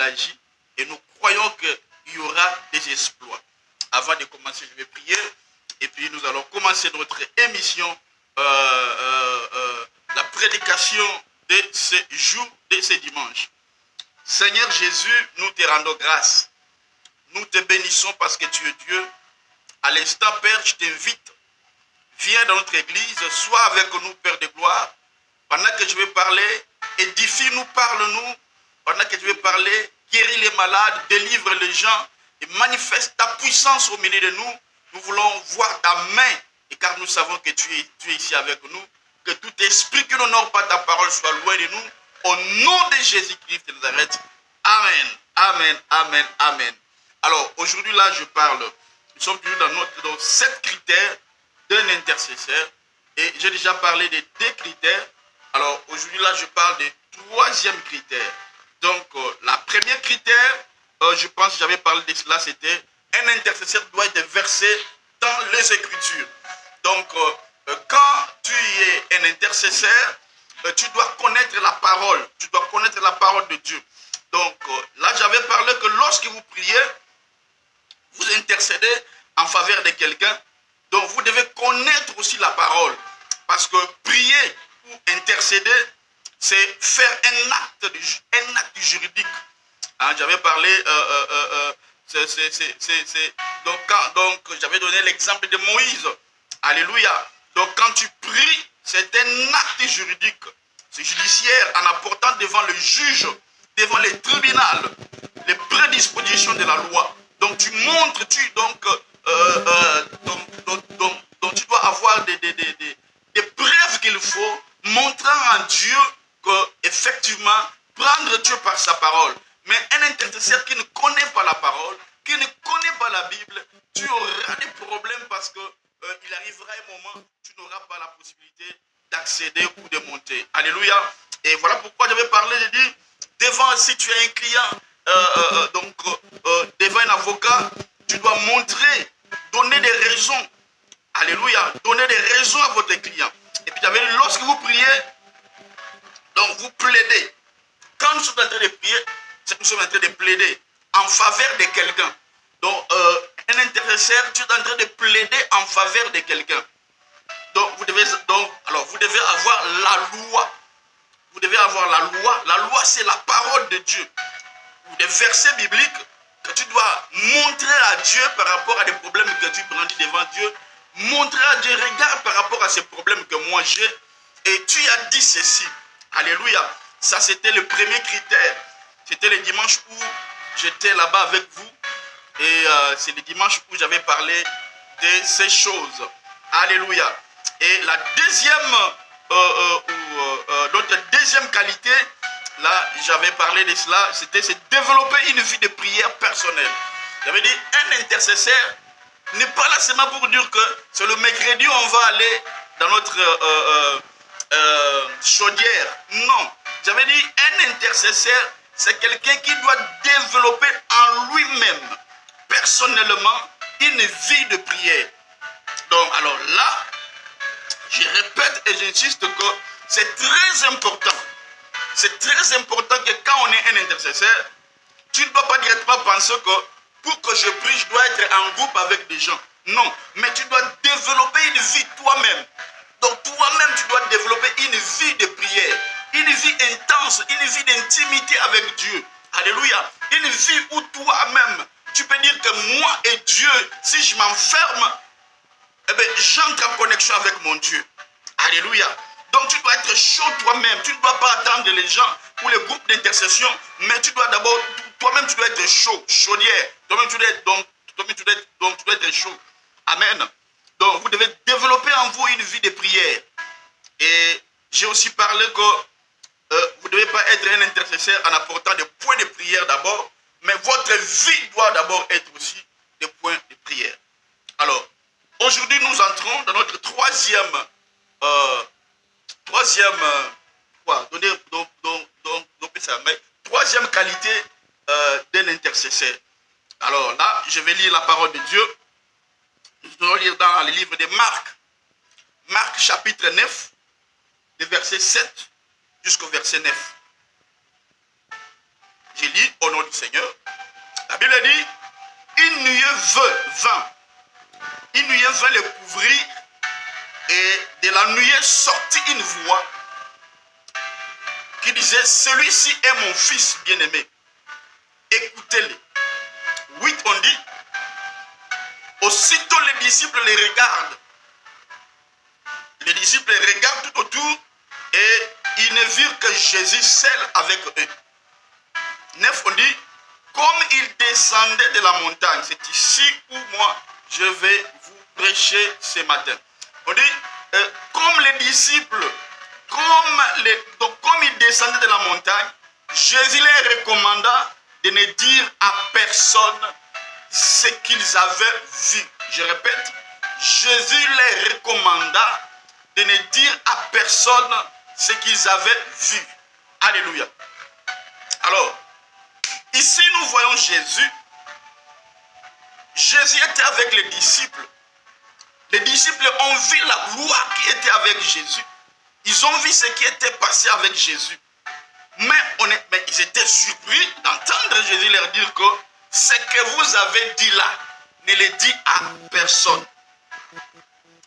agit et nous croyons qu'il y aura des exploits. Avant de commencer, je vais prier et puis nous allons commencer notre émission, la prédication de ces jours, de ces dimanches. Seigneur Jésus, nous te rendons grâce. Nous te bénissons parce que tu es Dieu. À l'instant, Père, je t'invite. Viens dans notre église, sois avec nous, Père de gloire. Pendant que je vais parler, édifie-nous, parle-nous. Pendant que je vais parler, guéris les malades, délivre les gens et manifeste ta puissance au milieu de nous. Nous voulons voir ta main, et car nous savons que tu es ici avec nous. Que tout esprit qui n'honore pas ta parole soit loin de nous. Au nom de Jésus-Christ de Nazareth. Amen, amen, amen, amen. Alors, aujourd'hui, là, je parle. Nous sommes toujours dans 7 critères d'un intercesseur. Et j'ai déjà parlé des 2 critères. Alors, aujourd'hui, là, je parle du 3e critère. Donc, la première critère, je pense que j'avais parlé de cela, c'était un intercesseur doit être versé dans les Écritures. Donc, quand tu es un intercesseur, tu dois connaître la parole. Tu dois connaître la parole de Dieu. Donc, là, j'avais parlé que lorsque vous priez, vous intercédez en faveur de quelqu'un. Donc, vous devez connaître aussi la parole. Parce que prier ou intercéder, c'est faire un acte juridique. Hein, j'avais parlé, donc j'avais donné l'exemple de Moïse. Alléluia. Donc, quand tu pries, c'est un acte juridique. C'est judiciaire en apportant devant le juge, devant les tribunaux, les prédispositions de la loi. Donc, tu montres, donc tu dois avoir des preuves qu'il faut, montrant en Dieu que, effectivement, prendre Dieu par sa parole. Mais un intercesseur qui ne connaît pas la parole, qui ne connaît pas la Bible, tu auras des problèmes parce que il arrivera un moment où tu n'auras pas la possibilité d'accéder ou de monter. Alléluia. Et voilà pourquoi j'avais parlé, j'ai dit, devant, si tu es un client, devant un avocat, tu dois montrer, donner des raisons. Alléluia. Donner des raisons à votre client. Et puis j'avais dit, lorsque vous priez, donc vous plaidez. Quand nous sommes en train de prier, c'est que nous sommes en train de plaider en faveur de quelqu'un. Donc, un intercesseur, tu es en train de plaider en faveur de quelqu'un. Donc, vous devez avoir la loi. Vous devez avoir la loi. La loi, c'est la parole de Dieu. Ou des versets bibliques que tu dois montrer à Dieu par rapport à des problèmes que tu brandis devant Dieu. Montrer à Dieu, regarde par rapport à ces problèmes que moi j'ai. Et tu as dit ceci. Alléluia. Ça, c'était le premier critère. C'était le dimanche où j'étais là-bas avec vous. Et c'est le dimanche où j'avais parlé de ces choses. Alléluia. Et la deuxième, notre deuxième qualité, là, j'avais parlé de cela, c'est développer une vie de prière personnelle. J'avais dit, un intercesseur n'est pas là seulement pour dire que c'est le mercredi où on va aller dans notre chaudière. Non. J'avais dit, un intercesseur, c'est quelqu'un qui doit développer en lui-même, personnellement, une vie de prière. Donc, alors là, je répète et j'insiste que c'est très important. C'est très important que quand on est un intercesseur, tu ne dois pas directement penser que pour que je prie, je dois être en groupe avec des gens. Non, mais tu dois développer une vie toi-même. Donc toi-même, tu dois développer une vie de prière, une vie intense, une vie d'intimité avec Dieu. Alléluia. Une vie où toi-même, tu peux dire que moi et Dieu, si je m'enferme, eh bien, j'entre en connexion avec mon Dieu. Alléluia. Donc tu dois être chaud toi-même. Tu ne dois pas attendre les gens ou les groupes d'intercession, mais tu dois d'abord, toi-même tu dois être chaud, chaudière. Toi-même tu dois être chaud. Amen. Donc vous devez développer en vous une vie de prière. Et j'ai aussi parlé que vous ne devez pas être un intercesseur en apportant des points de prière d'abord, mais votre vie doit d'abord être aussi des points de prière. Alors, aujourd'hui nous entrons dans notre troisième qualité d'un intercesseur. Alors là, je vais lire la parole de Dieu. Nous allons lire dans le livre de Marc. Marc chapitre 9, de verset 7 jusqu'au verset 9. Je lis au nom du Seigneur. La Bible dit, une nuée vint. Une nuée vint les couvrir et de la nuée sortit une voix qui disait, celui-ci est mon fils bien-aimé. Écoutez-le. 8, on dit, aussitôt les disciples les regardent. Les disciples les regardent tout autour et ils ne virent que Jésus seul avec eux. 9, on dit, comme il descendait de la montagne, c'est ici où moi je vais vous prêcher ce matin. On dit, comme les disciples, comme ils descendaient de la montagne, Jésus leur recommanda de ne dire à personne ce qu'ils avaient vu. Je répète, Jésus leur recommanda de ne dire à personne ce qu'ils avaient vu. Alléluia. Alors, ici nous voyons Jésus. Jésus était avec les disciples. Les disciples ont vu la gloire qui était avec Jésus. Ils ont vu ce qui était passé avec Jésus. Mais ils étaient surpris d'entendre Jésus leur dire que ce que vous avez dit là, ne le dit à personne.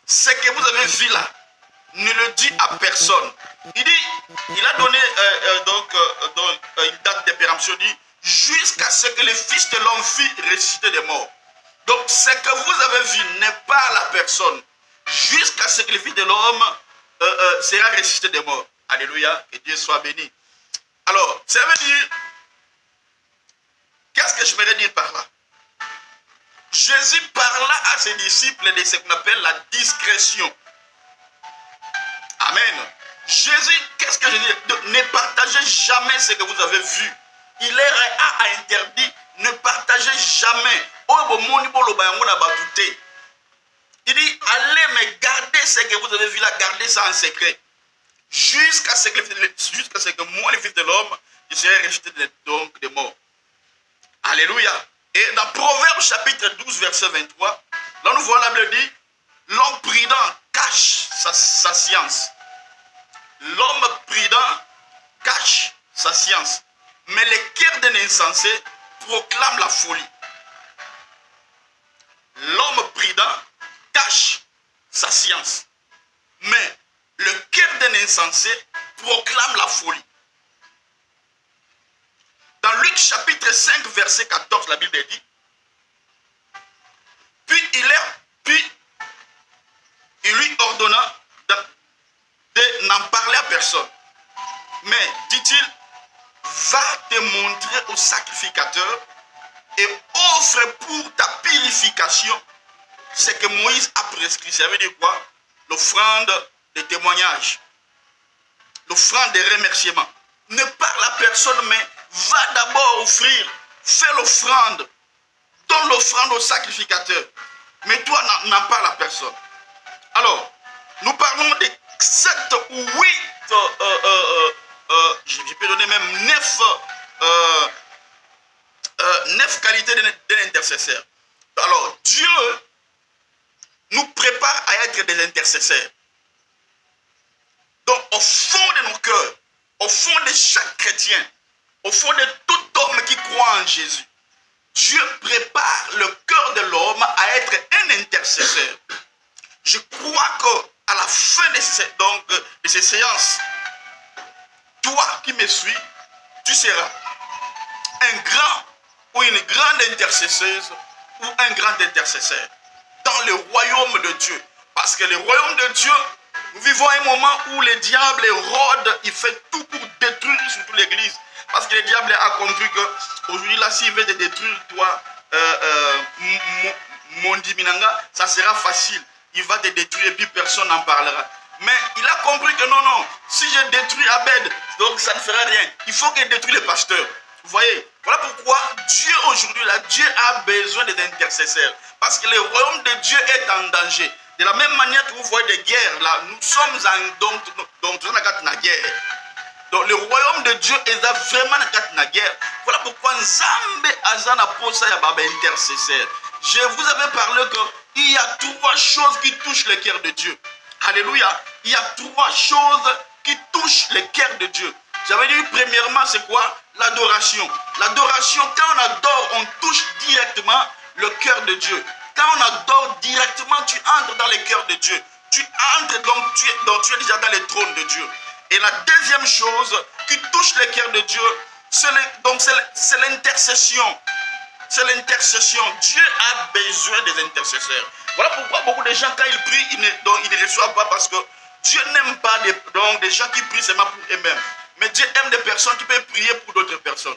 Ce que vous avez vu là, ne le dit à personne. Il a donné une date de péremption, dit jusqu'à ce que le Fils de l'homme fût ressuscité des morts. Donc ce que vous avez vu n'est pas à la personne, jusqu'à ce que le Fils de l'homme sera ressuscité des morts. Alléluia, que Dieu soit béni. Alors, ça veut dire, qu'est-ce que je voudrais dire par là? Jésus parla à ses disciples de ce qu'on appelle la discrétion. Amen. Jésus, qu'est-ce que je dis? Ne partagez jamais ce que vous avez vu. Il leur a interdit, ne partagez jamais. Il dit, allez mais gardez ce que vous avez vu là, gardez ça en secret. Jusqu'à ce que moi, le Fils de l'homme, je serai rejeté des morts. Alléluia. Et dans Proverbes chapitre 12, verset 23, là nous voyons la Bible dit, l'homme prudent cache sa science. L'homme prudent cache sa science. Mais le cœur d'un insensé proclame la folie. L'homme prudent cache sa science. Mais le cœur d'un insensé proclame la folie. Dans Luc chapitre 5, verset 14, la Bible dit, puis il lui ordonna de n'en parler à personne. Mais, dit-il, va te montrer au sacrificateur et offre pour ta purification ce que Moïse a prescrit. Ça veut dire quoi? L'offrande de témoignage, l'offrande de remerciement. Ne parle à personne, mais va d'abord offrir, fais l'offrande, donne l'offrande au sacrificateur. Mais toi, n'en parle à personne. Alors, nous parlons de 7 ou 8, je peux donner même 9 qualités d'un intercesseur. Alors, Dieu nous prépare à être des intercesseurs. Donc, au fond de nos cœurs, au fond de chaque chrétien, au fond de tout homme qui croit en Jésus, Dieu prépare le cœur de l'homme à être un intercesseur. Je crois qu'à la fin de ces séances, toi qui me suis, tu seras un grand ou une grande intercesseuse ou un grand intercesseur dans le royaume de Dieu. Parce que le royaume de Dieu, nous vivons un moment où le diable rôde, il fait tout pour détruire surtout l'église. Parce que le diable a compris qu'aujourd'hui, là, s'il veut te détruire, toi, mon Diminanga, ça sera facile. Il va te détruire et puis personne n'en parlera. Mais il a compris que non, si je détruis Abed, donc ça ne fera rien. Il faut qu'il détruise les pasteurs. Vous voyez, voilà pourquoi Dieu aujourd'hui, là, Dieu a besoin des intercesseurs. Parce que le royaume de Dieu est en danger. De la même manière que vous voyez des guerres, là, nous sommes dans la guerre. Donc le royaume de Dieu est vraiment dans la guerre. Voilà pourquoi Nzambe Azana Posa Yababa intercesseur. Je vous avais parlé qu'il y a 3 choses qui touchent le cœur de Dieu. Alléluia. Il y a 3 choses qui touchent le cœur de Dieu. J'avais dit premièrement, c'est quoi? l'adoration. L'adoration, quand on adore, on touche directement le cœur de Dieu. Quand on adore directement, tu entres dans le cœur de Dieu. Tu entres, donc tu es déjà dans le trône de Dieu. Et la deuxième chose qui touche le cœur de Dieu, c'est l'intercession. C'est l'intercession. Dieu a besoin des intercesseurs. Voilà pourquoi beaucoup de gens, quand ils prient, ils ne reçoivent pas, parce que Dieu n'aime pas des gens qui prient seulement pour eux-mêmes. Mais Dieu aime des personnes qui peuvent prier pour d'autres personnes.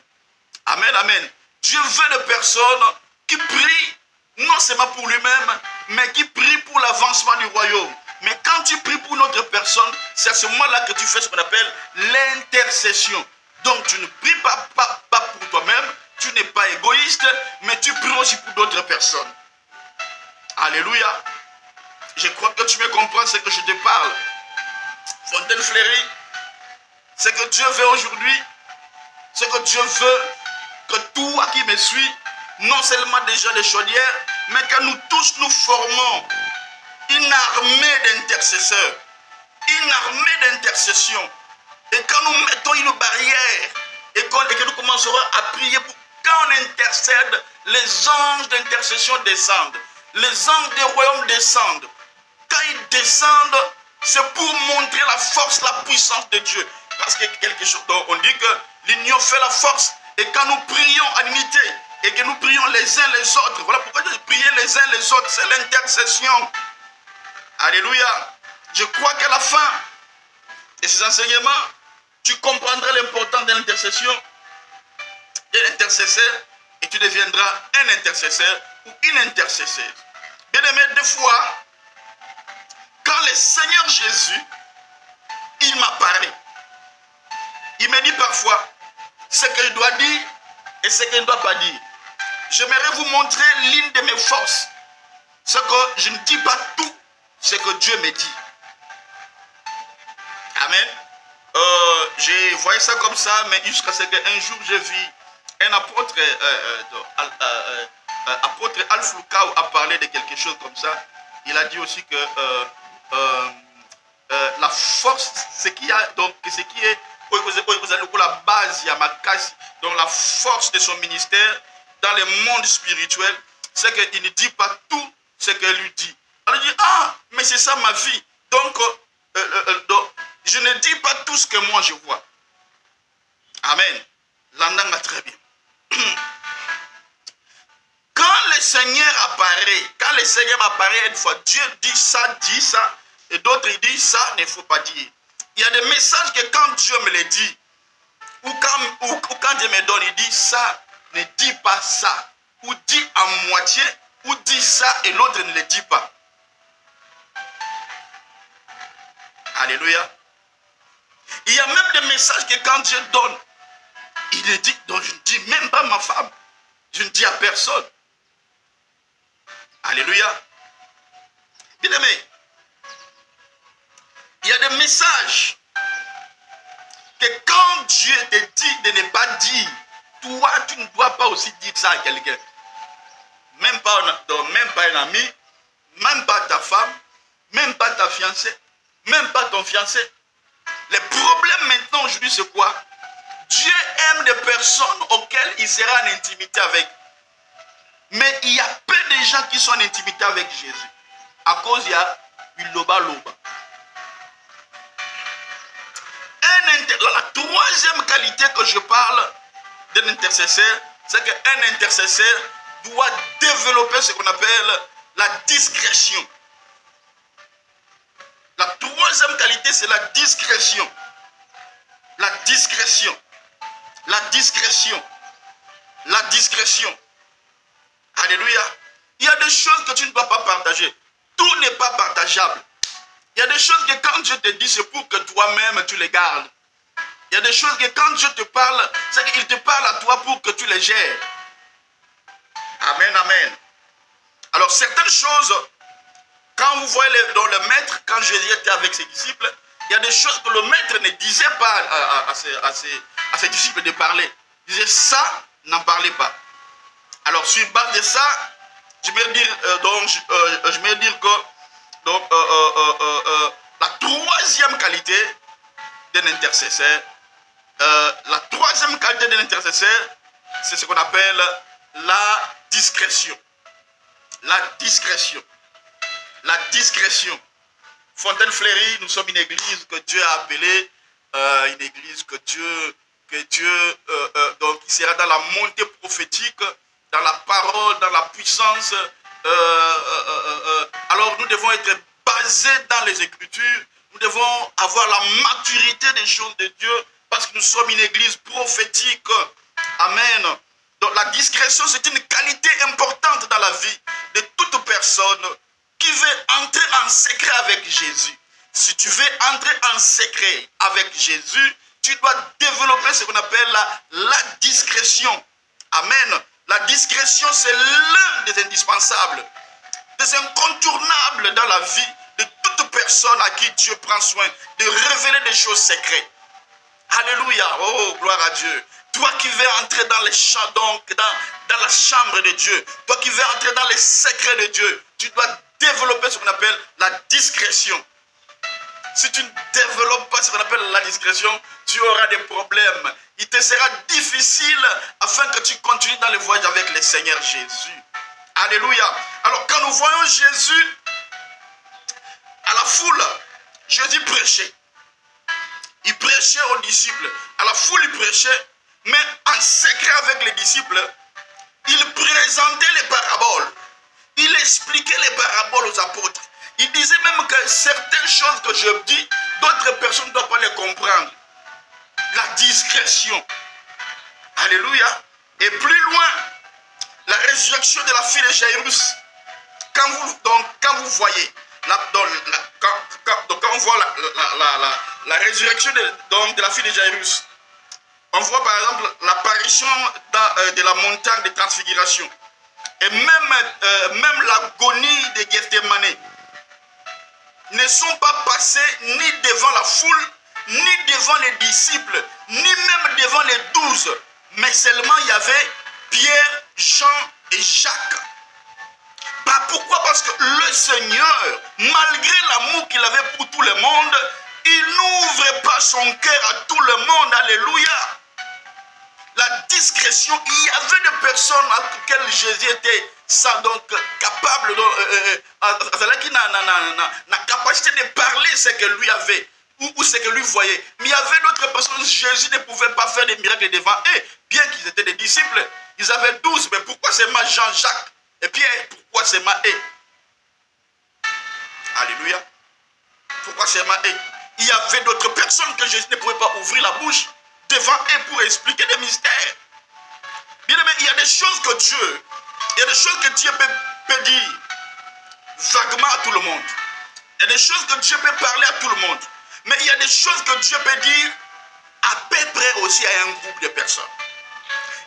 Amen, amen. Dieu veut des personnes qui prient non seulement pour lui-même, mais qui prient pour l'avancement du royaume. Mais quand tu pries pour une autre personne, c'est à ce moment-là que tu fais ce qu'on appelle l'intercession. Donc tu ne pries pas pour toi-même, tu n'es pas égoïste, mais tu pries aussi pour d'autres personnes. Alléluia. Je crois que tu me comprends ce que je te parle. Fontaine Fleurie, ce que Dieu veut aujourd'hui, ce que Dieu veut, que toi qui me suis, non seulement des gens de chaudière, mais que nous tous nous formons une armée d'intercesseurs, une armée d'intercession. Et quand nous mettons une barrière et que nous commencerons à prier, quand on intercède, les anges d'intercession descendent, les anges des royaumes descendent. Quand ils descendent, c'est pour montrer la force, la puissance de Dieu. Parce que quelque chose, donc on dit que l'union fait la force. Et quand nous prions en unité et que nous prions les uns les autres, voilà pourquoi je dis prier les uns les autres, c'est l'intercession. Alléluia. Je crois qu'à la fin de ces enseignements, tu comprendras l'importance de l'intercession, de l'intercesseur, et tu deviendras un intercesseur ou une intercesseuse. Bien aimé, des fois, quand le Seigneur Jésus, il m'apparaît, il me dit parfois ce que je dois dire et ce que je ne dois pas dire. J'aimerais vous montrer l'une de mes forces. Ce que je ne dis pas tout ce que Dieu me dit. Amen. Je voyais ça comme ça, mais jusqu'à ce qu'un jour je vis un apôtre, apôtre Al-Foucault a parlé de quelque chose comme ça. Il a dit aussi que la force, ce qui est la base, donc la force de son ministère dans le monde spirituel, c'est qu'il ne dit pas tout ce qu'elle lui dit. Elle dit, ah, mais c'est ça ma vie. Donc, je ne dis pas tout ce que moi je vois. Amen. L'endanga très bien. Quand le Seigneur apparaît une fois, Dieu dit ça, et d'autres disent ça, il ne faut pas dire. Il y a des messages que quand Dieu me les dit, ou quand Dieu me donne, il dit ça, ne dis pas ça, ou dis à moitié, ou dis ça et l'autre ne le dit pas. Alléluia. Il y a même des messages que quand Dieu donne, il le dit, donc je ne dis même pas à ma femme, je ne dis à personne. Alléluia. Bien aimé, il y a des messages que quand Dieu te dit de ne pas dire, toi tu ne dois pas aussi dire ça à quelqu'un. Même pas un ami, même pas ta femme, même pas ta fiancée, même pas ton fiancé. Le problème maintenant aujourd'hui c'est quoi? Dieu aime des personnes auxquelles il sera en intimité avec. Mais il y a peu de gens qui sont en intimité avec Jésus. À cause il y a une loba-loba. La troisième qualité que je parle d'un intercesseur, c'est qu'un intercesseur doit développer ce qu'on appelle la discrétion. La troisième qualité, c'est la discrétion. La discrétion. La discrétion. La discrétion. Alléluia. Il y a des choses que tu ne dois pas partager. Tout n'est pas partageable. Il y a des choses que quand Dieu te dit, c'est pour que toi-même tu les gardes. Il y a des choses que quand Dieu te parle, c'est qu'il te parle à toi pour que tu les gères. Amen, amen. Alors certaines choses, quand vous voyez dans le maître, quand Jésus était avec ses disciples, il y a des choses que le maître ne disait pas à ses disciples de parler. Il disait ça, n'en parlez pas. Alors sur base de ça, je vais dire que la troisième qualité d'un intercesseur, La troisième qualité de l'intercesseur, c'est ce qu'on appelle la discrétion. La discrétion. La discrétion. Fontaine Fleurie, nous sommes une église que Dieu a appelée, une église que Dieu donc il sera dans la montée prophétique, dans la parole, dans la puissance. Alors nous devons être basés dans les Écritures, nous devons avoir la maturité des choses de Dieu, parce que nous sommes une église prophétique. Amen. Donc la discrétion, c'est une qualité importante dans la vie de toute personne qui veut entrer en secret avec Jésus. Si tu veux entrer en secret avec Jésus, tu dois développer ce qu'on appelle la discrétion. Amen. La discrétion, c'est l'un des indispensables, des incontournables dans la vie de toute personne à qui Dieu prend soin de révéler des choses secrètes. Alléluia. Oh, gloire à Dieu. Toi qui veux entrer dans les champs, donc dans la chambre de Dieu, toi qui veux entrer dans les secrets de Dieu, tu dois développer ce qu'on appelle la discrétion. Si tu ne développes pas ce qu'on appelle la discrétion, tu auras des problèmes. Il te sera difficile afin que tu continues dans le voyage avec le Seigneur Jésus. Alléluia. Alors quand nous voyons Jésus à la foule, Jésus prêchait. Il prêchait aux disciples. À la foule, il prêchait, mais en secret avec les disciples, il présentait les paraboles. Il expliquait les paraboles aux apôtres. Il disait même que certaines choses que je dis, d'autres personnes ne doivent pas les comprendre. La discrétion. Alléluia. Et plus loin, la résurrection de la fille de Jairus. Quand vous voyez, quand on voit la résurrection de la fille de Jairus, on voit par exemple l'apparition de la montagne de transfiguration. Et même l'agonie de Gethsémane ne sont pas passés ni devant la foule, ni devant les disciples, ni même devant les 12. Mais seulement il y avait Pierre, Jean et Jacques. Pourquoi? Parce que le Seigneur, malgré l'amour qu'il avait pour tout le monde, il n'ouvrait pas son cœur à tout le monde. Alléluia. La discrétion, il y avait des personnes à lesquelles Jésus était donc capable, qui n'a capacité de parler ce que lui avait ou ce que lui voyait. Mais il y avait d'autres personnes, Jésus ne pouvait pas faire des miracles devant eux, bien qu'ils étaient des disciples. Ils avaient 12, mais pourquoi seulement Jean, Jacques et Pierre? Pourquoi seulement eux? Alléluia. Pourquoi seulement eux? Il y avait d'autres personnes que Jésus ne pouvait pas ouvrir la bouche devant eux pour expliquer des mystères. Bien aimé, il y a des choses que Dieu peut dire vaguement à tout le monde. Il y a des choses que Dieu peut parler à tout le monde. Mais il y a des choses que Dieu peut dire à peu près aussi à un groupe de personnes.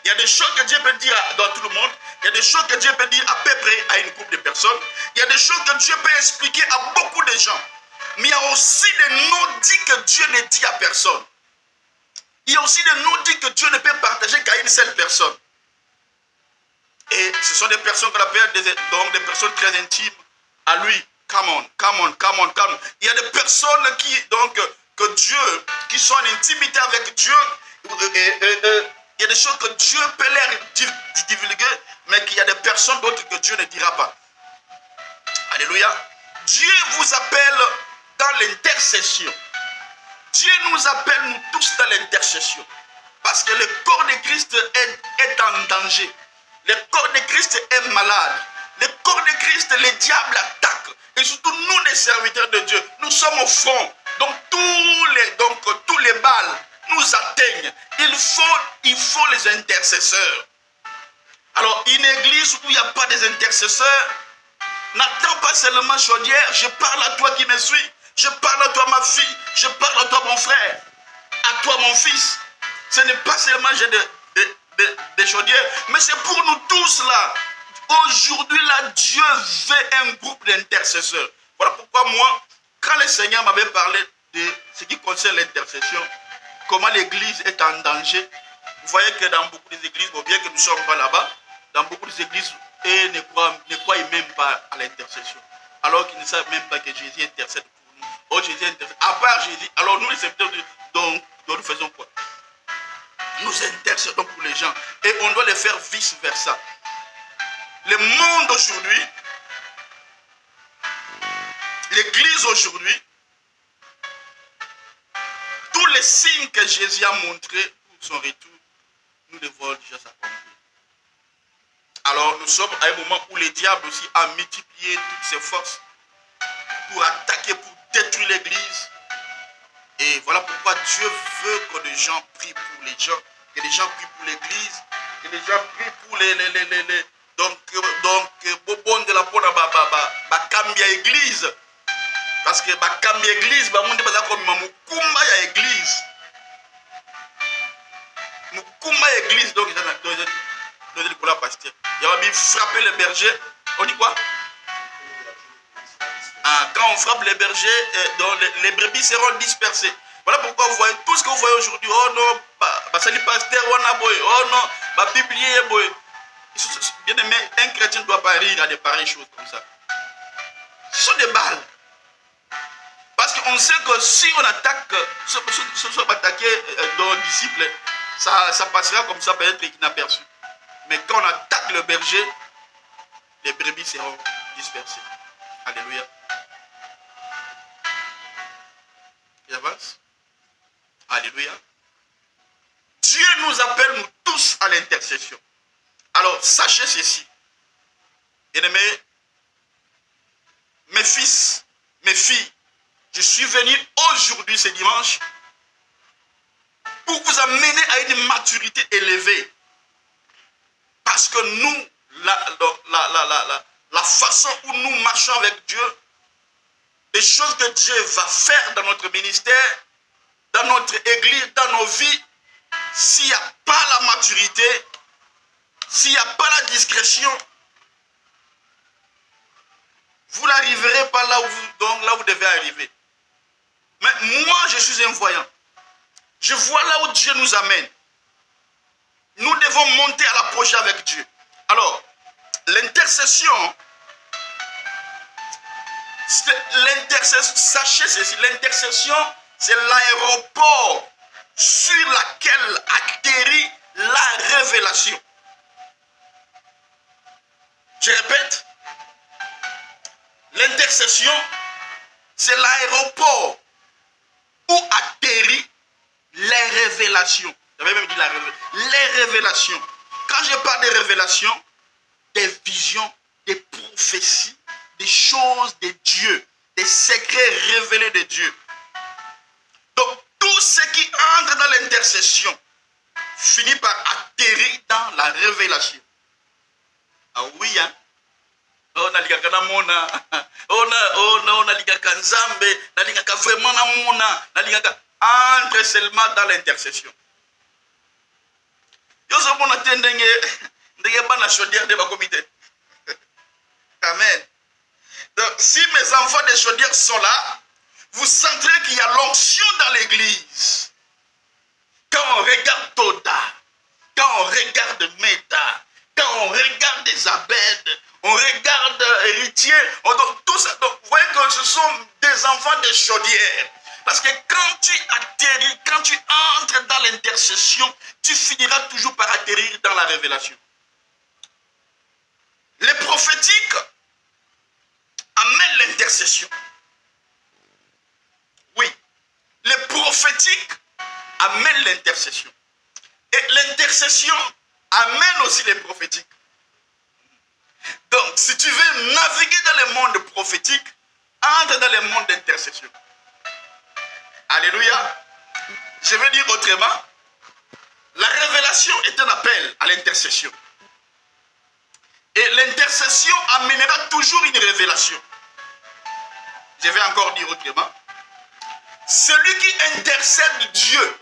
Il y a des choses que Dieu peut dire dans tout le monde. Il y a des choses que Dieu peut dire à peu près à une groupe de personnes. Il y a des choses que Dieu peut expliquer à beaucoup de gens. Mais il y a aussi des non-dits que Dieu ne dit à personne. Il y a aussi des non-dits que Dieu ne peut partager qu'à une seule personne. Et ce sont des personnes qu'on appelle des personnes très intimes à lui. Come on. Il y a des personnes que Dieu, qui sont en intimité avec Dieu. Il y a des choses que Dieu peut leur divulguer, mais qu'il y a des personnes d'autres que Dieu ne dira pas. Alléluia. Dieu vous appelle dans l'intercession. Dieu nous appelle, nous tous, dans l'intercession. Parce que le corps de Christ est en danger. Le corps de Christ est malade. Le corps de Christ, le diable attaque. Et surtout, nous, les serviteurs de Dieu, nous sommes au front. Donc, tous les balles nous atteignent. Il faut les intercesseurs. Alors, une église où il n'y a pas des intercesseurs, n'attends pas seulement chaudière. Je parle à toi qui me suis. Je parle à toi, ma fille. Je parle à toi, mon frère. À toi, mon fils. Ce n'est pas seulement des chaudières, mais c'est pour nous tous là. Aujourd'hui, là, Dieu veut un groupe d'intercesseurs. Voilà pourquoi moi, quand le Seigneur m'avait parlé de ce qui concerne l'intercession, comment l'église est en danger, vous voyez que dans beaucoup d'églises, bien que nous ne sommes pas là-bas, dans beaucoup d'églises, ils ne croient même pas à l'intercession. Alors qu'ils ne savent même pas que Jésus intercède pour nous. Oh, Jésus intercède. À part Jésus, alors nous les serviteurs, donc nous faisons quoi? nous intercédons pour les gens. Et on doit les faire vice-versa. Le monde aujourd'hui, l'église aujourd'hui, tous les signes que Jésus a montrés pour son retour, nous les voyons déjà s'accomplir. Alors nous sommes à un moment où le diable aussi a multiplié toutes ses forces pour attaquer, pour détruire l'église. Et voilà pourquoi Dieu veut que les gens prient pour les gens, que les gens prient pour l'église, que les gens prient pour les donc bon de la peau ba cambia église. Parce que ba cambia église, ba monde baza comme mukumba ya église. Mukumba église donc pour la pasteur. Il va bien frapper les bergers. On dit quoi? Quand on frappe les bergers, les brebis seront dispersées. Voilà pourquoi vous voyez tout ce que vous voyez aujourd'hui. Oh non, c'est le pasteur, oh non, biblier, bien aimé, un chrétien ne doit pas rire à des pareilles choses comme ça. Ce sont des balles. Parce qu'on sait que si on attaque, si on attaque nos disciples, ça passera comme ça, peut-être inaperçu. Mais quand on attaque le berger, les brebis seront dispersées. Alléluia. Il avance. Alléluia. Dieu nous appelle, nous tous, à l'intercession. Alors, sachez ceci. Bien-aimés, mes fils, mes filles, je suis venu aujourd'hui, ce dimanche, pour vous amener à une maturité élevée. Parce que nous, la façon où nous marchons avec Dieu, les choses que Dieu va faire dans notre ministère, dans notre église, dans nos vies, s'il n'y a pas la maturité, s'il n'y a pas la discrétion, vous n'arriverez pas là où vous devez arriver. Mais moi, je suis un voyant. Je vois là où Dieu nous amène. Nous devons monter à l'approche avec Dieu. Alors, l'intercession, sachez ceci, l'intercession, c'est l'aéroport sur lequel atterrit la révélation. Je répète, l'intercession, c'est l'aéroport où atterrit les révélations. J'avais même dit les révélations. Quand je parle des révélations, des visions, des prophéties, des choses de Dieu, des secrets révélés de Dieu. Donc, tout ce qui entre dans l'intercession finit par atterrir dans la révélation. Ah oui, hein? Oh, naligaka na mona. Oh, naligaka nzambe. Naligaka vraiment na mona. Naligaka entre seulement dans l'intercession. Yo so mona ndenge bana chaudière de ma comité. Amen. Donc, si mes enfants de chaudière sont là, vous sentirez qu'il y a l'onction dans l'église. Quand on regarde Toda, quand on regarde Meta, quand on regarde des Abed, on regarde Héritier, tout ça. Donc, vous voyez que ce sont des enfants de chaudière. Parce que quand tu atterris, quand tu entres dans l'intercession, tu finiras toujours par atterrir dans la révélation. Les prophétiques amènent l'intercession. Oui, les prophétiques amènent l'intercession. Et l'intercession amène aussi les prophétiques. Donc, si tu veux naviguer dans le monde prophétique, entre dans le monde d'intercession. Alléluia. Je vais dire autrement, la révélation est un appel à l'intercession. Et l'intercession amènera toujours une révélation. Je vais encore dire autrement. Celui qui intercède Dieu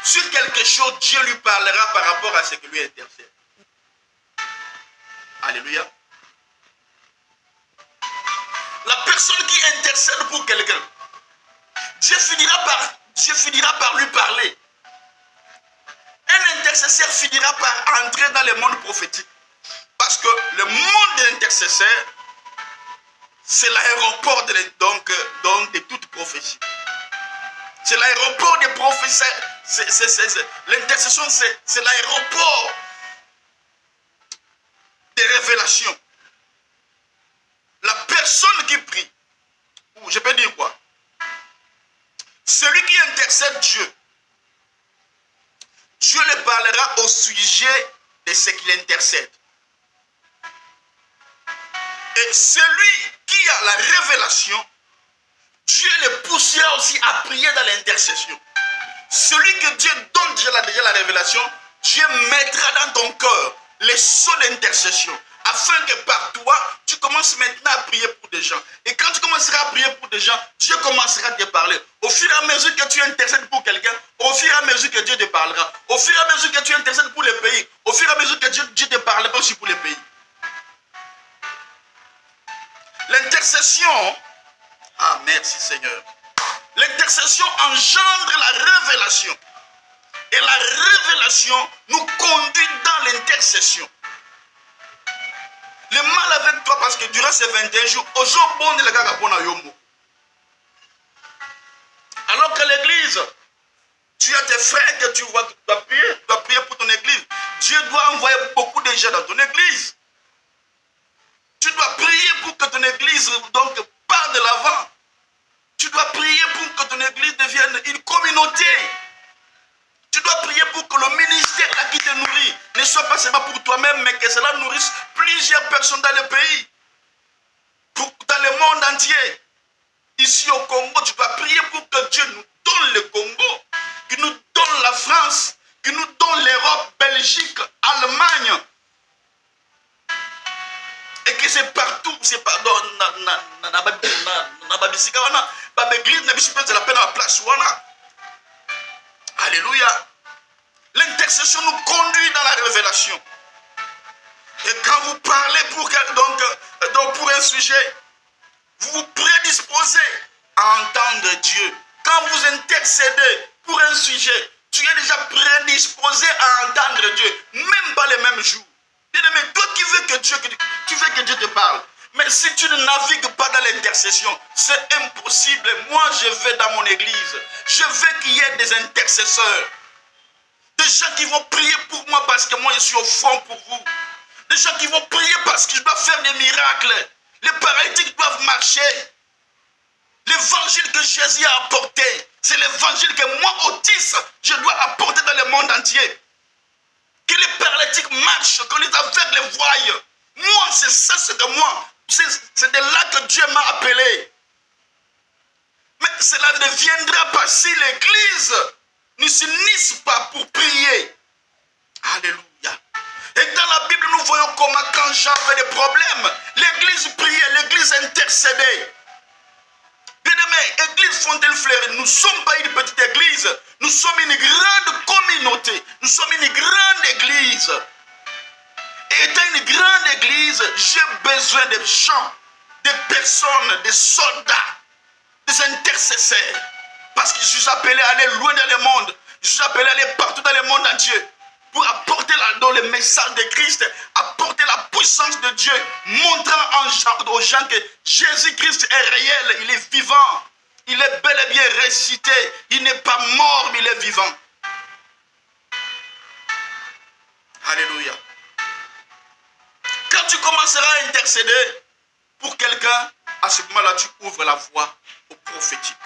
sur quelque chose, Dieu lui parlera par rapport à ce que lui intercède. Alléluia. La personne qui intercède pour quelqu'un, Dieu finira par lui parler. Un intercesseur finira par entrer dans le monde prophétique. Parce que le monde de l'intercesseur, c'est l'aéroport de toute prophétie. C'est l'aéroport des prophéties. L'intercession, c'est l'aéroport des révélations. La personne qui prie, ou je peux dire quoi? Celui qui intercède Dieu, Dieu le parlera au sujet de ce qu'il intercède. Et celui qui a la révélation, Dieu le poussera aussi à prier dans l'intercession. Celui que Dieu donne déjà la révélation, Dieu mettra dans ton cœur les sauts d'intercession, afin que par toi, tu commences maintenant à prier pour des gens. Et quand tu commenceras à prier pour des gens, Dieu commencera à te parler. Au fur et à mesure que tu intercèdes pour quelqu'un, au fur et à mesure que Dieu te parlera. Au fur et à mesure que tu intercèdes pour les pays, au fur et à mesure que Dieu te parlera aussi pour les pays. L'intercession, ah merci Seigneur, l'intercession engendre la révélation. Et la révélation nous conduit dans l'intercession. Le mal avec toi, parce que durant ces 21 jours, alors que l'église, tu as tes frères que tu vois, tu dois prier pour ton église. Dieu doit envoyer beaucoup de gens dans ton église. Tu dois prier pour que ton église donc parte de l'avant. Tu dois prier pour que ton église devienne une communauté. Tu dois prier pour que le ministère qui te nourrit ne soit pas seulement pour toi-même, mais que cela nourrisse plusieurs personnes dans le pays, dans le monde entier. Ici au Congo, tu dois prier pour que Dieu nous donne le Congo, qu'il nous donne la France, qu'il nous donne l'Europe, Belgique, Allemagne. Et que c'est partout, c'est pardon, alléluia. L'intercession nous conduit dans la révélation. Et quand vous parlez donc pour un sujet, vous vous prédisposez à entendre Dieu. Quand vous intercédez pour un sujet, tu es déjà prédisposé à entendre Dieu, même pas les mêmes jours. Mais toi qui veux que Dieu te parle, mais si tu ne navigues pas dans l'intercession, c'est impossible. Moi, je vais dans mon église. Je veux qu'il y ait des intercesseurs. Des gens qui vont prier pour moi parce que moi, je suis au fond pour vous. Des gens qui vont prier parce que je dois faire des miracles. Les paralytiques doivent marcher. L'évangile que Jésus a apporté, c'est l'évangile que moi, autiste, je dois apporter dans le monde entier. Que les paralytiques marchent, que les aveugles voient. Moi, c'est ça, c'est de moi. C'est de là que Dieu m'a appelé. Mais cela ne viendra pas si l'église ne s'unisse pas pour prier. Alléluia. Et dans la Bible, nous voyons comment quand Jean avait des problèmes, l'église priait, l'église intercédait. Bien-aimés, église Fontaine-Fleury, nous ne sommes pas une petite église, nous sommes une grande communauté, nous sommes une grande église. Et étant une grande église, j'ai besoin de gens, de personnes, de soldats, des intercesseurs. Parce que je suis appelé à aller loin dans le monde, je suis appelé à aller partout dans le monde entier. Pour apporter dans le message de Christ, apporter la puissance de Dieu, montrant aux gens que Jésus-Christ est réel, il est vivant, il est bel et bien ressuscité, il n'est pas mort, mais il est vivant. Alléluia. Quand tu commenceras à intercéder pour quelqu'un, à ce moment-là, tu ouvres la voie au prophétique.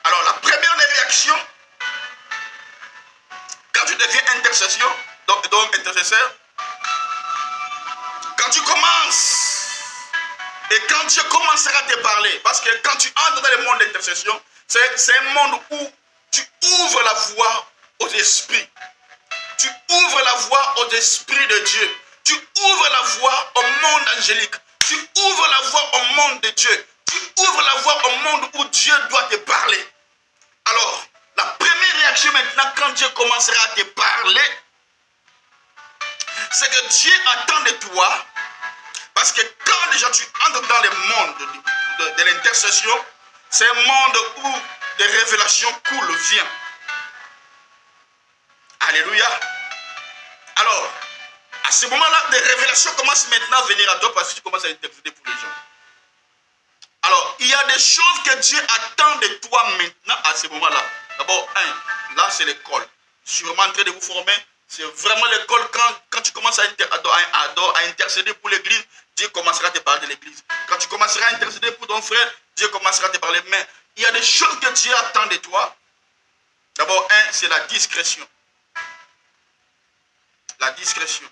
Alors, la première réaction, quand tu deviens donc intercesseur, quand tu commences, et quand Dieu commencera à te parler, parce que quand tu entres dans le monde d'intercession, c'est un monde où tu ouvres la voie aux esprits. Tu ouvres la voie aux esprits de Dieu. Tu ouvres la voie au monde angélique. Tu ouvres la voie au monde de Dieu. Tu ouvres la voie au monde où Dieu doit te parler. Alors, la première réaction maintenant, quand Dieu commencera à te parler, c'est que Dieu attend de toi, parce que quand déjà tu entres dans le monde de l'intercession, c'est un monde où des révélations coulent, viennent. Alléluia. Alors, à ce moment-là, des révélations commencent maintenant à venir à toi parce que tu commences à intercéder pour les gens. Alors, il y a des choses que Dieu attend de toi maintenant à ce moment-là. D'abord, Là, c'est l'école. Sûrement en train de vous former. C'est vraiment l'école. Quand tu commences à intercéder pour l'église, Dieu commencera à te parler de l'église. Quand tu commenceras à intercéder pour ton frère, Dieu commencera à te parler. Mais il y a des choses que Dieu attend de toi. D'abord, c'est la discrétion. La discrétion.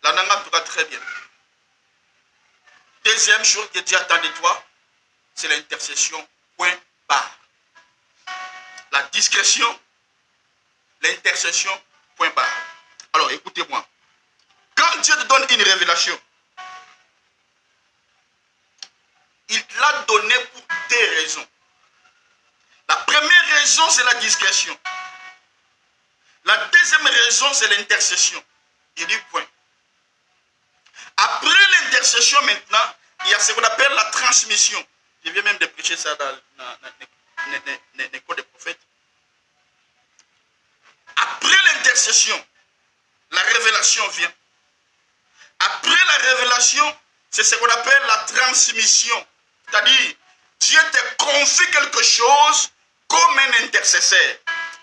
La nanga pourra très bien. Deuxième chose que Dieu attend de toi, c'est l'intercession. Point barre. La discrétion, l'intercession, point barre. Alors, écoutez-moi. Quand Dieu te donne une révélation, il l'a donné pour deux raisons. La première raison, c'est la discrétion. La deuxième raison, c'est l'intercession. Il dit point. Après l'intercession, maintenant, il y a ce qu'on appelle la transmission. Je viens même de prêcher ça dans l'école des prophètes. Après l'intercession, la révélation vient. Après la révélation, c'est ce qu'on appelle la transmission. C'est-à-dire, Dieu te confie quelque chose comme un intercesseur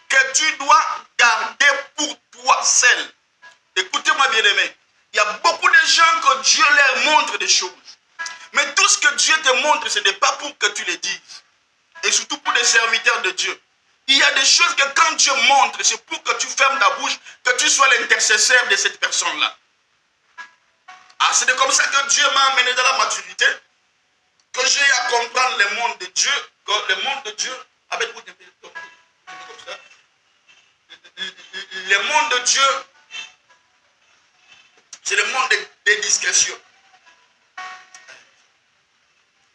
que tu dois garder pour toi seul. Écoutez-moi bien aimé, il y a beaucoup de gens que Dieu leur montre des choses. Mais tout ce que Dieu te montre, ce n'est pas pour que tu les dises. Et surtout pour des serviteurs de Dieu. Il y a des choses que quand Dieu montre, c'est pour que tu fermes ta bouche, que tu sois l'intercesseur de cette personne-là. Ah, c'est comme ça que Dieu m'a amené dans la maturité, que j'ai à comprendre le monde de Dieu, que le monde de Dieu, avec vous, comme ça, le monde de Dieu, c'est le monde des discrétions.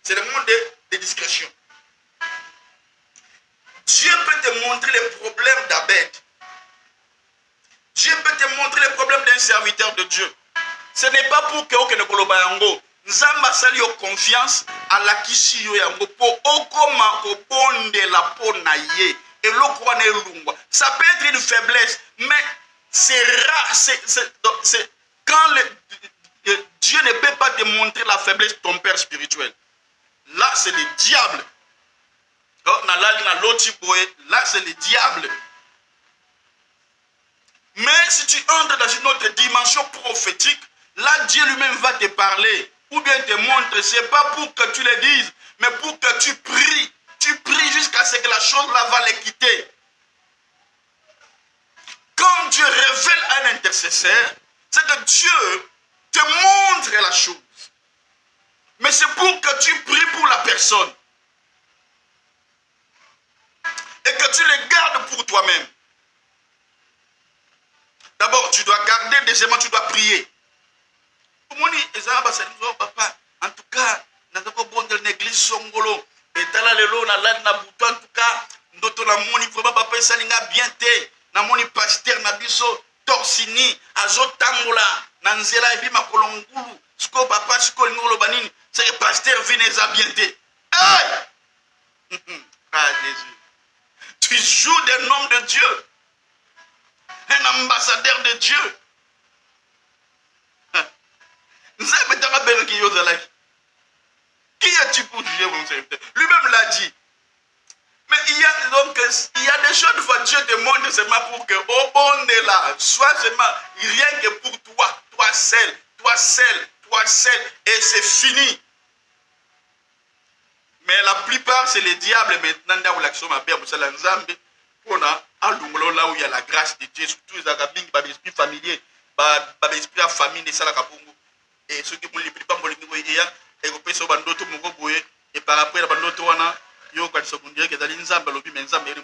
C'est le monde des discrétions. Dieu peut te montrer les problèmes d'Abed. Dieu peut te montrer les problèmes d'un serviteur de Dieu. Ce n'est pas pour que ne koloba yango. Nzamba sali yo confiance à la kisi yo yango po okoma obonde la po na ye. Et l'okwa ne lungwa. Ça peut être une faiblesse, mais c'est rare. C'est quand Dieu ne peut pas te montrer la faiblesse de ton père spirituel. Là, c'est le diable. Là, c'est le diable. Mais si tu entres dans une autre dimension prophétique, là, Dieu lui-même va te parler. Ou bien te montrer. Ce n'est pas pour que tu le dises, mais pour que tu pries. Tu pries jusqu'à ce que la chose-là va les quitter. Quand Dieu révèle un intercesseur, c'est que Dieu te montre la chose. Mais c'est pour que tu pries pour la personne. Et que tu les gardes pour toi-même. D'abord, tu dois garder, deuxièmement, tu dois prier. Papa, en tout cas, dans l'église Songolo, et dans en tout cas, papa, ça bien te, na moni pasteur na biso, torsini, azotangola, nanzela ebi makolongulu, sko papa, sko ngolo banini, c'est que pasteur vineza bien te. Aïe! Ah, Jésus. Tu joues des noms de Dieu. Un ambassadeur de Dieu. Qui es-tu pour juger mon serviteur? Lui-même l'a dit. Mais il y a des choses que Dieu te montre seulement pour que, au bon de là, soit seulement rien que pour toi, toi seul, toi seul, toi seul, et c'est fini. Mais la plupart, c'est les diables maintenant, là où l'action m'a bien, c'est l'ensemble. On a là où il y a la grâce de Dieu, surtout les agabings, l'esprit familier, l'esprit à famille, de Salakapungu. Et ceux qui ne les pas, et vous pouvez se bandoto mogoboye, et par après, la bandoto wana, yo quand se dire que dans l'ensemble, le mais ensemble, il y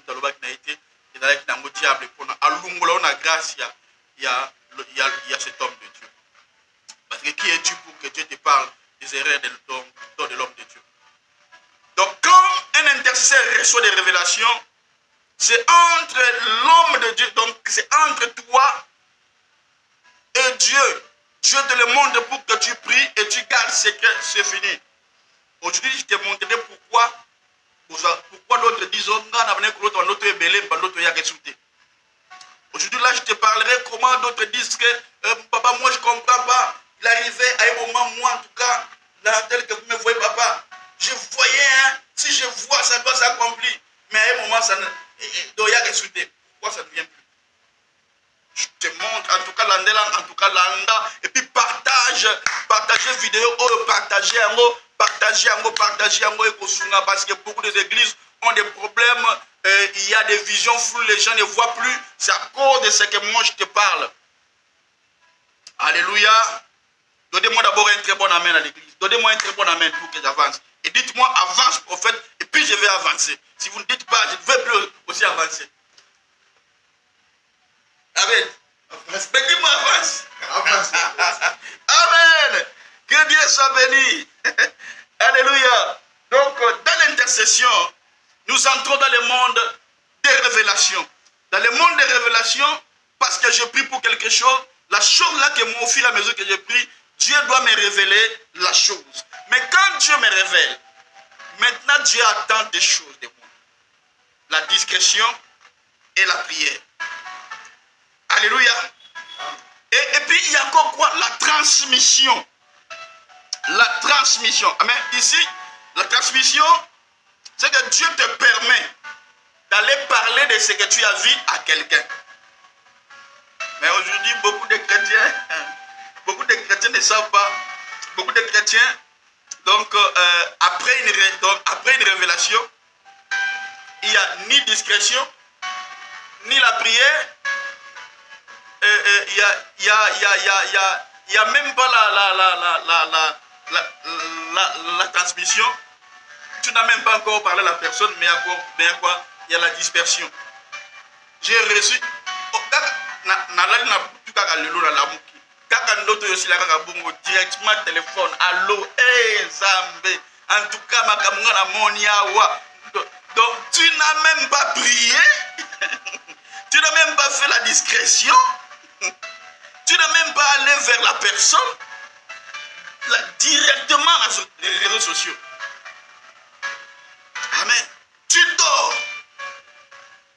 a été, et dans le diable, pour on a grâce, il y a cet homme de Dieu. Parce que qui es-tu pour que Dieu te parle des erreurs de l'homme de Dieu? Donc, quand un intercesseur reçoit des révélations, c'est entre l'homme de Dieu, donc c'est entre toi et Dieu. Dieu te le montre pour que tu pries et tu gardes ce que c'est fini. Aujourd'hui, je te montrerai pourquoi d'autres disent aujourd'hui, là, je te parlerai comment d'autres disent que papa, moi je ne comprends pas. Il arrivait à un moment, moi en tout cas, là, tel que vous me voyez, papa, je voyais, hein, si je vois, ça doit s'accomplir. Mais à un moment, Donc il y a résulté. Pourquoi ça ne vient plus? Je te montre, en tout cas, l'andela, en tout cas, l'anda. Et puis partage vidéo, partagez et consommez, parce que beaucoup des églises ont des problèmes. Il y a des visions floues, les gens ne voient plus. C'est à cause de ce que moi je te parle. Alléluia. Donnez-moi d'abord un très bon amen à l'église. Donnez-moi un très bon amen pour que j'avance. Et dites-moi, avance prophète, et puis je vais avancer. Si vous ne dites pas, je ne vais plus aussi avancer. Amen. Mais dis-moi, avance. Amen. Que Dieu soit béni. Alléluia. Donc, dans l'intercession, nous entrons dans le monde des révélations. Dans le monde des révélations, parce que je prie pour quelque chose, la chose là que moi, au fur et à mesure que je prie, Dieu doit me révéler la chose. Mais quand Dieu me révèle, maintenant Dieu attend des choses de moi. La discrétion et la prière. Alléluia. Et puis il y a encore quoi? La transmission. La transmission. Amen. Ici, la transmission, c'est que Dieu te permet d'aller parler de ce que tu as vu à quelqu'un. Mais aujourd'hui, beaucoup de chrétiens ne savent pas. Beaucoup de chrétiens, donc après une révélation, il n'y a ni discrétion, ni la prière. Il y a même pas la transmission. Tu n'as même pas encore parlé à la personne, mais il y a la dispersion. J'ai reçu directement téléphone. Allô, Zambé. En tout cas, donc tu n'as même pas prié. Tu n'as même pas fait la discrétion. Tu n'as même pas allé vers la personne. Directement dans les réseaux sociaux. Amen. Tu dors.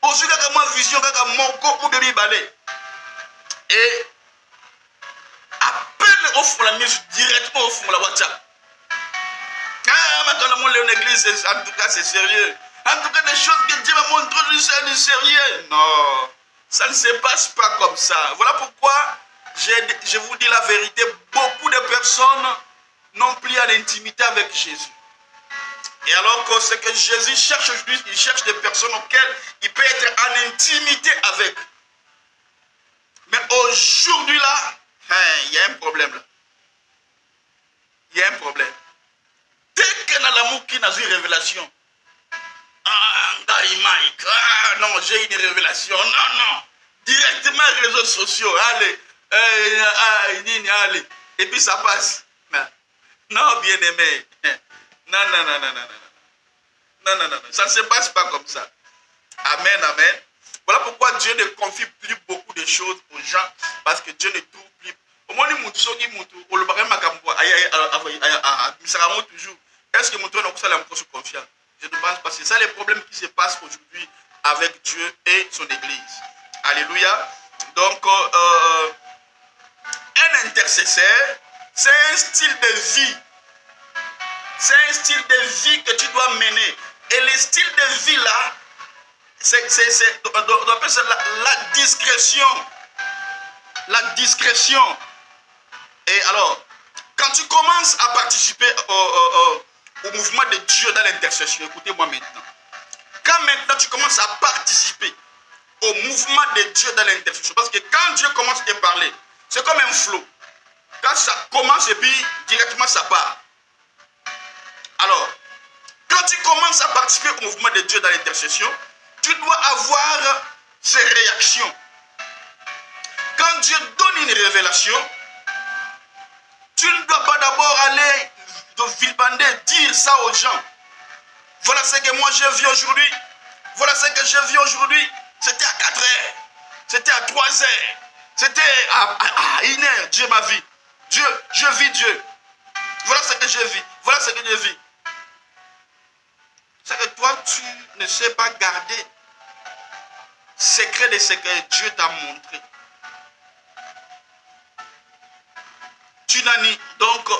Aujourd'hui, quand moi vision, quand mon corps de balai. Et appelle au fond la mise directement au fond la WhatsApp. Ah, maintenant, mon l'église, en tout cas, c'est sérieux. En tout cas, des choses que Dieu m'a montré, c'est du sérieux. Non, ça ne se passe pas comme ça. Voilà pourquoi je vous dis la vérité. Beaucoup de personnes n'ont plus à l'intimité avec Jésus. Et alors que ce que Jésus cherche aujourd'hui, il cherche des personnes auxquelles il peut être en intimité avec. Mais aujourd'hui là, il y a un problème là. Il y a un problème. Dès que dans l'amour qui n'a eu révélation, non, j'ai une révélation. Non. Directement réseaux sociaux. Allez. Et puis ça passe. Non, bien aimé. Non. Ça ne se passe pas comme ça. Amen, amen. Voilà pourquoi Dieu ne confie plus beaucoup de choses aux gens. Parce que Dieu ne trouve plus. Au moins, toujours. Est-ce que mon tour se confiance? Je ne pense pas. C'est ça les problèmes qui se passent aujourd'hui avec Dieu et son Église. Alléluia. Donc, un intercesseur, c'est un style de vie. C'est un style de vie que tu dois mener. Et le style de vie là, on appelle ça la discrétion. La discrétion. Et alors, quand tu commences à participer au mouvement de Dieu dans l'intercession, écoutez-moi maintenant. Quand maintenant tu commences à participer au mouvement de Dieu dans l'intercession, parce que quand Dieu commence à te parler, c'est comme un flot. Quand ça commence et puis directement ça part. Alors, quand tu commences à participer au mouvement de Dieu dans l'intercession, tu dois avoir ces réactions. Quand Dieu donne une révélation, tu ne dois pas d'abord aller de vilbander, dire ça aux gens. Voilà ce que moi j'ai vu aujourd'hui. Voilà ce que j'ai vu aujourd'hui. C'était à 4 heures. C'était à 3 heures. C'était à 1 heure. Dieu m'a vu. Je vis Dieu. Voilà ce que j'ai vu. Voilà ce que j'ai vu. C'est que toi, tu ne sais pas garder secret de ce que Dieu t'a montré. Tu n'as ni... Donc,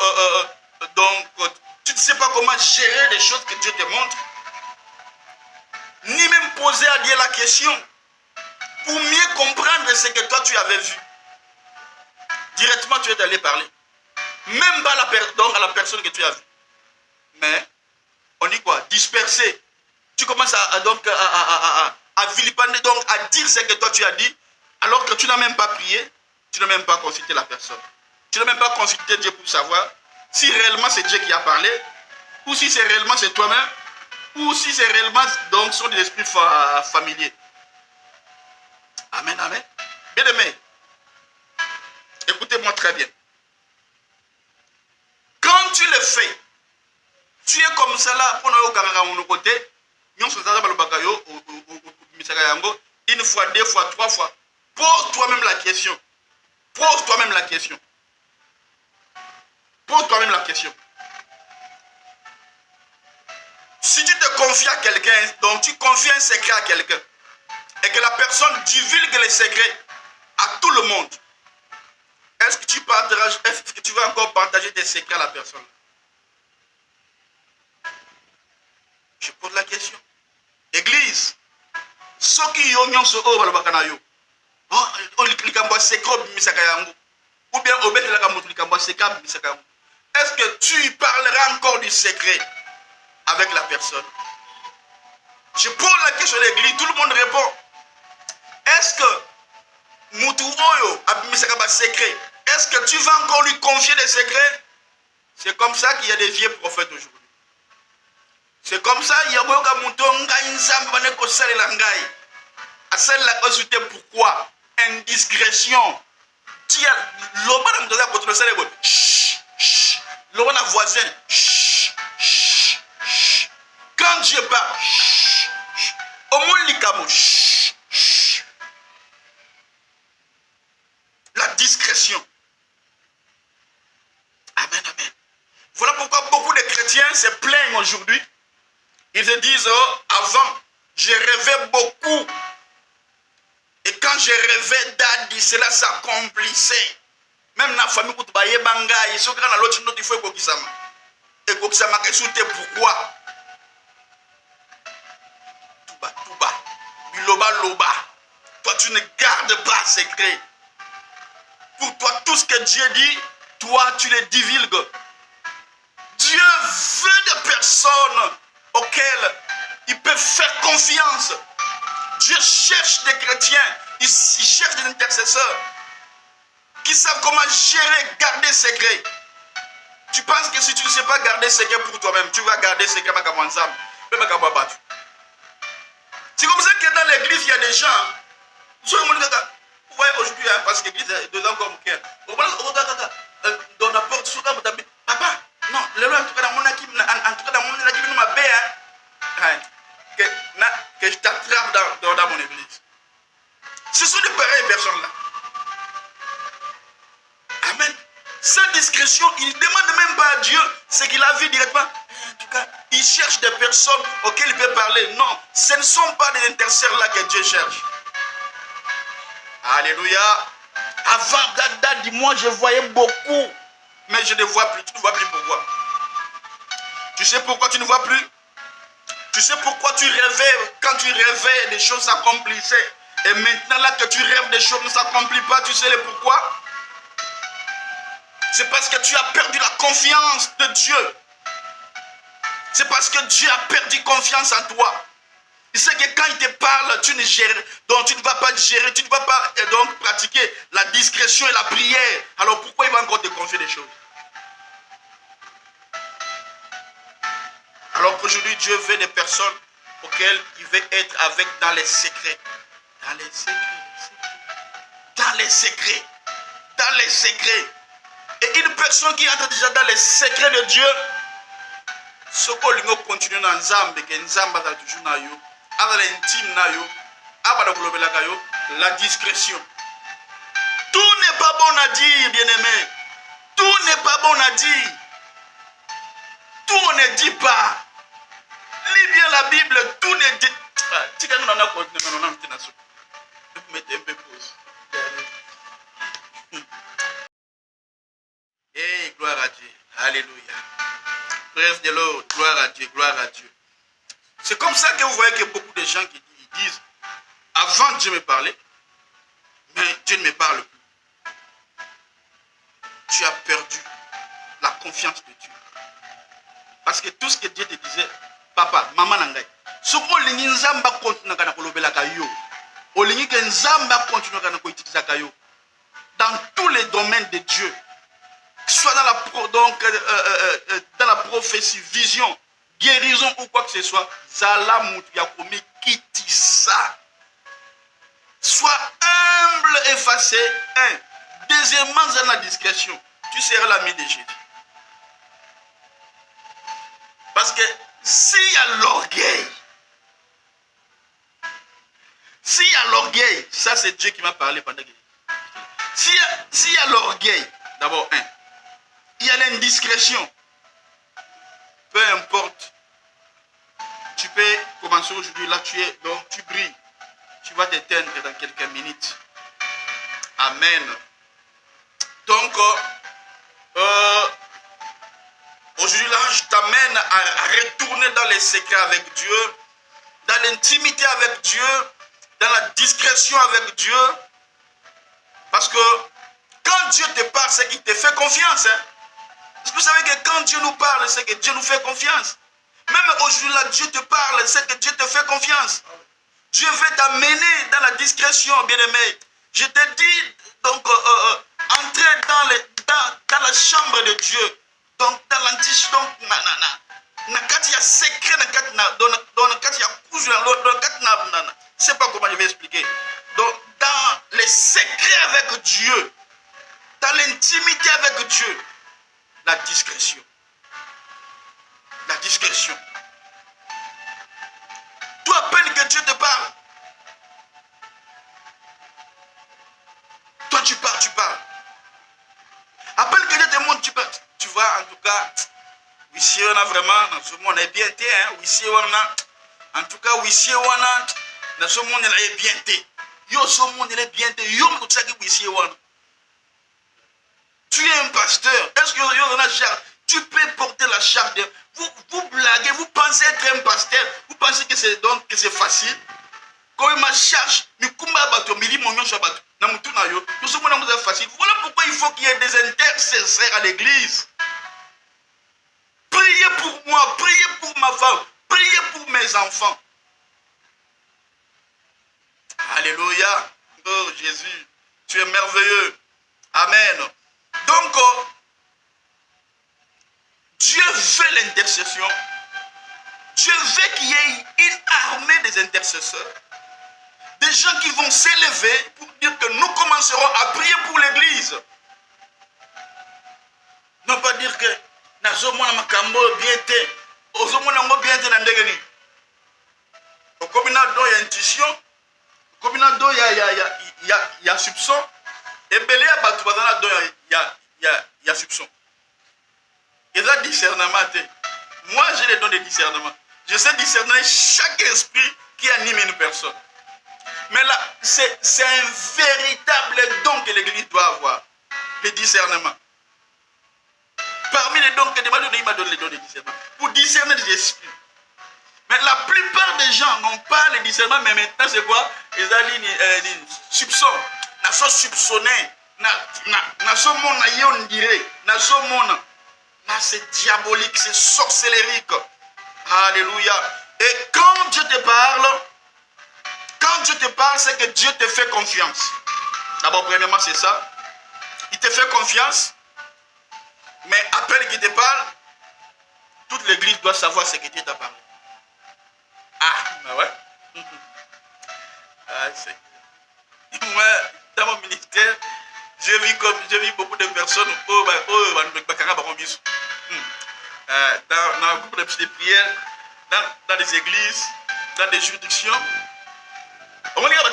tu ne sais pas comment gérer les choses que Dieu te montre. Ni même poser à Dieu la question pour mieux comprendre ce que toi tu avais vu. Directement, tu es allé parler. Même pas à la personne que tu as vue. Mais, on dit quoi? Disperser. Tu commences à vilipender, donc à dire ce que toi tu as dit, alors que tu n'as même pas prié, tu n'as même pas consulté la personne. Tu n'as même pas consulté Dieu pour savoir si réellement c'est Dieu qui a parlé, ou si c'est réellement c'est toi-même, ou si c'est réellement donc sont des esprits familiers. Amen, amen. Bien aimé, écoutez-moi très bien. Quand tu le fais, tu es comme ça là, pour nous côté, une fois, deux fois, trois fois. Pose toi-même la question. Pose toi-même la question. Pose toi-même la question. Si tu te confies à quelqu'un, donc tu confies un secret à quelqu'un, et que la personne divulgue les secrets à tout le monde, est-ce que tu vas encore partager tes secrets à la personne? Je pose la question. Église, ceux qui ont ce haut, ou bien est-ce que tu parleras encore du secret avec la personne? Je pose la question à l'église, tout le monde répond. Est-ce que secret, est-ce que tu vas encore lui confier des secrets? C'est comme ça qu'il y a des vieux prophètes aujourd'hui. C'est comme ça, il y a pourquoi? Indiscrétion. Le voisin. Quand Dieu parle, au monde la discrétion. Amen, amen. Voilà pourquoi beaucoup de chrétiens se plaignent aujourd'hui. Ils se disent, oh, avant, j'ai rêvé beaucoup. Et quand j'ai rêvé d'Adi, cela s'accomplissait. Même dans la famille, ils sont dans l'autre note, il faut que ça. Et que ça m'a pourquoi? Tout bas. Biloba, loba. Toi, tu ne gardes pas secret. Pour toi, tout ce que Dieu dit, toi, tu les divulgues. Dieu veut des personnes auxquelles il peut faire confiance. Dieu cherche des chrétiens, il cherche des intercesseurs qui savent comment gérer, garder secret. Tu penses que si tu ne sais pas garder secret pour toi-même, tu vas garder secret avec ensemble. C'est comme ça que dans l'église, il y a des gens. Ouais, aujourd'hui, parce que l'église est dedans comme qu'elle. Dans la porte, papa, non, le en tout cas dans mon équipe, en tout cas dans mon équipe, nous m'a que je t'attrape dans mon église. Ce sont de pareilles personnes-là. Amen. Sans discrétion, il ne demande même pas à Dieu ce qu'il a vu directement. En tout cas, il cherche des personnes auxquelles il peut parler. Non, ce ne sont pas des intercesseurs là que Dieu cherche. Alléluia. Avant, dis-moi, je voyais beaucoup. Mais je ne vois plus. Tu ne vois plus pourquoi? Tu sais pourquoi tu ne vois plus? Tu sais pourquoi tu rêvais? Quand tu rêvais, des choses s'accomplissaient. Et maintenant, là que tu rêves, des choses ne s'accomplissent pas. Tu sais le pourquoi? C'est parce que tu as perdu la confiance de Dieu. C'est parce que Dieu a perdu confiance en toi. Il sait que quand il te parle, tu ne vas pas gérer, tu ne vas pas donc pratiquer la discrétion et la prière. Alors pourquoi il va encore te confier des choses? Alors qu'aujourd'hui, Dieu veut des personnes auxquelles il veut être avec dans les secrets. Dans les secrets. Dans les secrets. Dans les secrets. Et une personne qui entre déjà dans les secrets de Dieu, ce qu'on continue dans Nzambe, que Nzambe a toujours dans yo, dans l'intime na yo, la discrétion. Tout n'est pas bon à dire, bien-aimé. Tout n'est pas bon à dire. Tout on ne dit pas. Lis bien la Bible, tout ne dit pas. Tu sais, nous en avons mettez un peu pause. Hey, gloire à Dieu. Alléluia. Praise the Lord. Gloire à Dieu, gloire à Dieu. C'est comme ça que vous voyez que beaucoup de gens qui disent, disent, avant Dieu me parlait, mais Dieu ne me parle plus. Tu as perdu la confiance de Dieu. Parce que tout ce que Dieu te disait, papa, maman nangai, ce qu'on lingi nzamba continue kana kolobela kayo, o lingi que nzamba continue kana koititiza kayo, dans tous les domaines de Dieu, soit dans la prophétie, vision, guérison ou quoi que ce soit, zala mutu ya komi kitisa. Sois humble, effacé. Un. Deuxièmement, dans la discrétion, tu seras l'ami de Jésus. Parce que s'il y a l'orgueil, ça c'est Dieu qui m'a parlé pendant que... S'il y a l'orgueil, d'abord, un, il y a l'indiscrétion. Peu importe, tu peux commencer aujourd'hui, là donc tu brilles. Tu vas t'éteindre dans quelques minutes. Amen. Donc, aujourd'hui là, je t'amène à retourner dans les secrets avec Dieu, dans l'intimité avec Dieu, dans la discrétion avec Dieu. Parce que quand Dieu te parle, c'est qu'il te fait confiance. Hein? Parce que vous savez que quand Dieu nous parle, c'est que Dieu nous fait confiance. Même aujourd'hui là, Dieu te parle, c'est que Dieu te fait confiance. Dieu veut t'amener dans la discrétion, bien-aimé. Je te dis, donc, entrer dans la chambre de Dieu. Donc, dans l'antichambre, donc, je ne sais pas comment je vais expliquer. Donc, dans les secrets avec Dieu, dans l'intimité avec Dieu, la discrétion. La discrétion. Toi, à peine que Dieu te parle. Toi, tu parles. À peine que Dieu te montre, tu parles. Tu vois, en tout cas, ici, on a vraiment, dans ce monde, on est bien été, hein. Ici, on a, en tout cas, ici, on a, dans ce monde, on est bien été. Yo, ce monde, il est bien été. Yo, mais tu sais que ici, on a. Tu es un pasteur. Est-ce que yo, on a charge? Tu peux porter la charge de... Vous blaguez, vous pensez être un pasteur, vous pensez que c'est donc que c'est facile. Quand il m'a charge, mais comment bateau, mais mon nom bateau, na mutu na yo, nous sommes dans facile. Voilà pourquoi il faut qu'il y ait des intercesseurs à l'église. Priez pour moi, priez pour ma femme, priez pour mes enfants. Alléluia. Oh Jésus, tu es merveilleux. Amen. Donc, Dieu veut l'intercession. Dieu veut qu'il y ait une armée des intercesseurs. Des gens qui vont s'élever pour dire que nous commencerons à prier pour l'église. Non pas dire que nazomona makambo biente, ozomona ngo biente na ndegeni. Au communal do ya intuition, au communal do ya soupçon, et belé ya batu bazana do ya soupçon. Il y a discernement. Moi, j'ai les dons de discernement. Je sais discerner chaque esprit qui anime une personne. Mais là, c'est un véritable don que l'Église doit avoir. Le discernement. Parmi les dons que Dieu m'a donné, il m'a donné les dons de discernement. Pour discerner les esprits. Mais la plupart des gens n'ont pas le discernement, mais maintenant, c'est quoi? Ils ont des soupçons. Ils sont soupçonnés. Ils sont là, c'est diabolique, c'est sorcellerique. Alléluia. Et quand Dieu te parle, c'est que Dieu te fait confiance. D'abord, premièrement, c'est ça. Il te fait confiance. Mais après qu'il te parle, toute l'église doit savoir ce que Dieu t'a parlé. Ah, ben ouais. Moi, dans mon ministère, j'ai vu beaucoup de personnes dans un groupe de prière, dans des églises, dans des juridictions. On dit on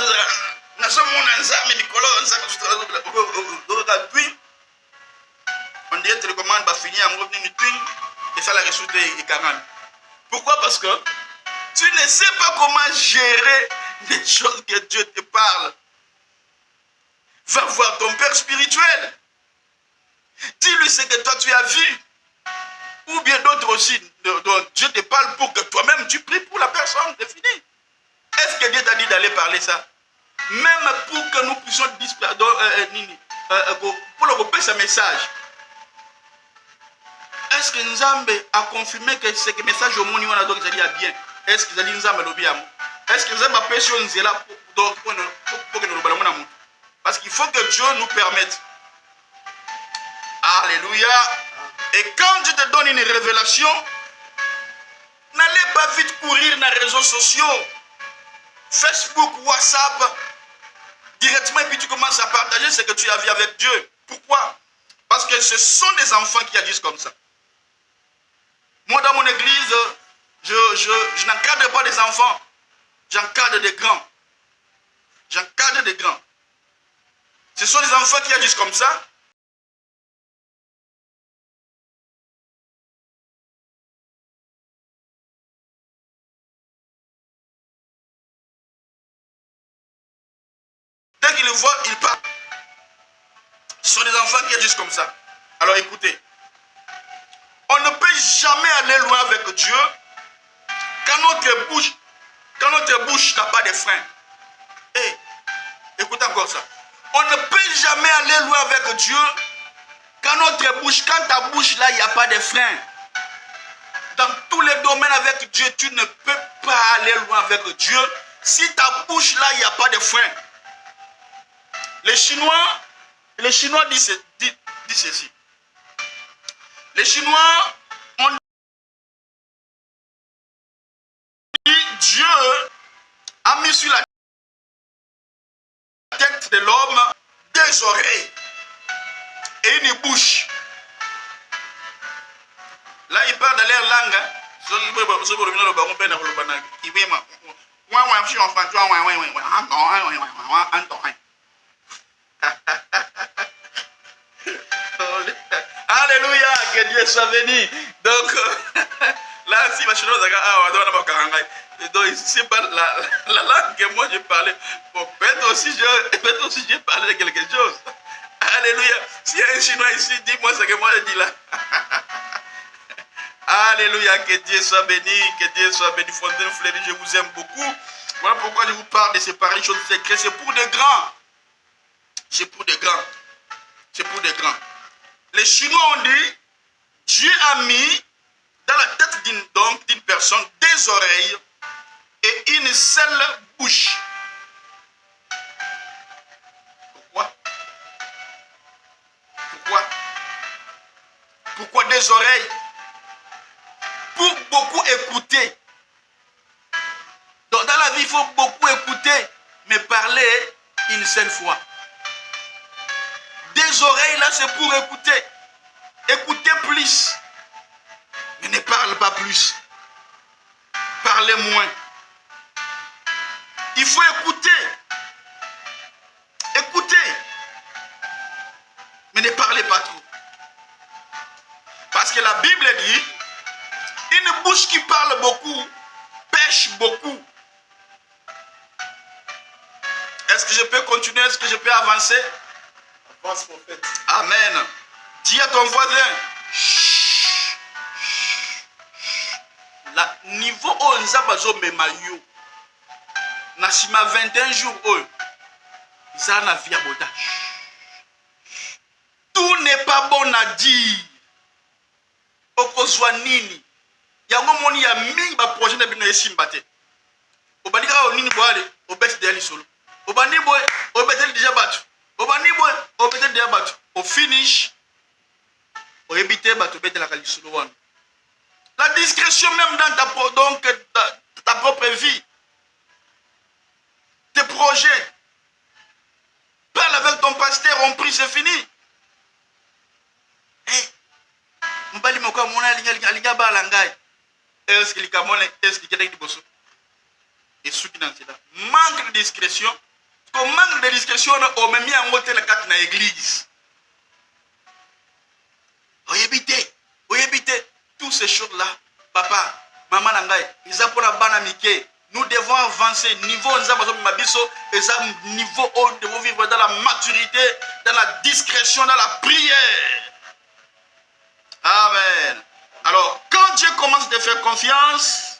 dirait que le commande va finir en revenu et ça la résulté est 40. Pourquoi? Parce que tu ne sais pas comment gérer les choses que Dieu te parle. Va voir ton père spirituel. Dis-lui ce que toi tu as vu. Ou bien d'autres aussi, dont Dieu te parle pour que toi-même tu pries pour la personne, c'est fini. Est-ce que Dieu t'a dit d'aller parler ça? Même pour que nous puissions disparaître, pour le repérer ce message. Est-ce que Nzambe a confirmé que ce message au monde a donc dit bien? Est-ce que Nzambe l'a dit? Est-ce que Nzambe a pêché sur Nzela pour que nous le balamonons? Parce qu'il faut que Dieu nous permette. Alléluia. Et quand Dieu te donne une révélation, n'allez pas vite courir dans les réseaux sociaux, Facebook, WhatsApp, directement, et puis tu commences à partager ce que tu as vu avec Dieu. Pourquoi? Parce que ce sont des enfants qui agissent comme ça. Moi, dans mon église, je n'encadre pas des enfants, j'encadre des grands. J'encadre des grands. Ce sont des enfants qui agissent comme ça. Dès qu'ils le voient, ils partent. Ce sont des enfants qui agissent comme ça. Alors écoutez, on ne peut jamais aller loin avec Dieu quand notre bouche n'a pas de frein. Hey, écoutez encore ça. On ne peut jamais aller loin avec Dieu quand ta bouche là, il n'y a pas de frein. Dans tous les domaines avec Dieu, tu ne peux pas aller loin avec Dieu si ta bouche là, il n'y a pas de frein. Les Chinois disent ceci. Les Chinois ont dit Dieu a mis sur la tête de l'homme des oreilles et une bouche. Là, il parle dans leur langue. Alléluia, que Dieu soit béni. Donc, là, si ma chinoise donc c'est pas la langue que moi je parlais. Bon, peut-être aussi j'ai parlé de quelque chose. Alléluia. Si y a un chinois ici, dis-moi ce que moi je dis là. Alléluia, que Dieu soit béni, que Dieu soit béni. Fontaine Fleury, je vous aime beaucoup. Voilà pourquoi je vous parle de séparer choses secrètes. C'est pour des grands. C'est pour des grands. C'est pour des grands. Les Chinois ont dit, Dieu a mis dans la tête d'une personne des oreilles et une seule bouche. Pourquoi? Pourquoi des oreilles? Pour beaucoup écouter. Donc dans la vie, il faut beaucoup écouter, mais parler une seule fois. Des oreilles là, c'est pour écouter. Écoutez plus. Mais ne parle pas plus. Parlez moins. Il faut écouter. Écoutez. Mais ne parlez pas trop. Parce que la Bible dit, une bouche qui parle beaucoup, pêche beaucoup. Est-ce que je peux continuer? Est-ce que je peux avancer? Avance, prophète. Amen. Dis à ton voisin, la niveau où nzabazo memayo, nasima 21 jours eux, ça na vie à boda. Tout n'est pas bon à dire. Okozwa nini? Yango moni ya mingi ba projet na bino esimbate. Obandika o nini boale, obeti de ali solo. Obandi boy, obeti déjà batu. Obandi boy, obeti déjà batu. Au finish, au éviter batu beti la kali solo wan. La discrétion même dans ta propre vie. Tes projets. Parle avec ton pasteur, on prie, c'est fini. Hey. Mbali moko mona linga balangai. Est-ce qu'il y et ceux qui n'ont pas manque de discrétion. Comme manque de discrétion, on m'a mis en hôtel dans l'église. On évite toutes ces choses-là. Papa, maman nangai, ils ont pour la bonne amitié. Nous devons avancer. Niveau niveau où nous devons vivre dans la maturité, dans la discrétion, dans la prière. Amen. Alors, quand Dieu commence à te faire confiance,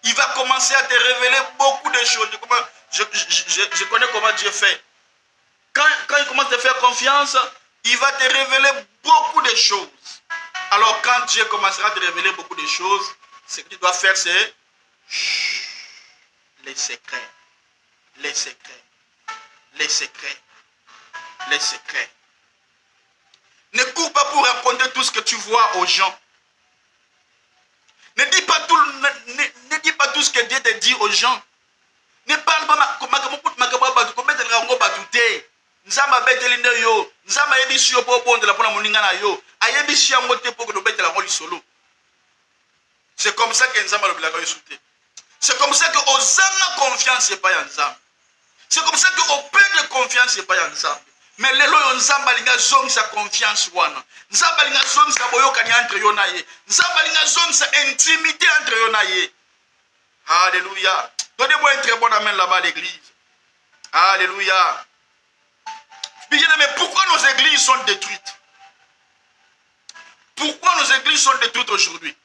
il va va commencer à te révéler beaucoup de choses. Je connais comment Dieu fait. Quand il commence à te faire confiance, il va te révéler beaucoup de choses. Alors quand Dieu commencera à te révéler beaucoup de choses, ce que tu dois faire, c'est les secrets. Les secrets. Les secrets. Les secrets. Ne cours pas pour raconter tout ce que tu vois aux gens. Ne dis pas tout ce que Dieu te dit aux gens. Ne parle pas Nzamba beteli nde yo, nzamba yebisi yo po bondela pona moninga na yo, ayebisi yango te po ko betela ngo lisolo. C'est comme ça que nzamba lobelaka yo souté. C'est comme ça que ozanga confiance et pas ya nzamba. C'est comme ça que on perd confiance et pas ya nzamba. Mais lelo yo nzamba linga zong sa confiance wana. Nzamba linga zong sa boyokani entre yo na ye. Nzamba linga zong sa intimité entre yo na ye. Alléluia. Donnez-moi un très bon amen là-bas à l'église. Alléluia. Mais pourquoi nos églises sont détruites? Pourquoi nos églises sont détruites aujourd'hui?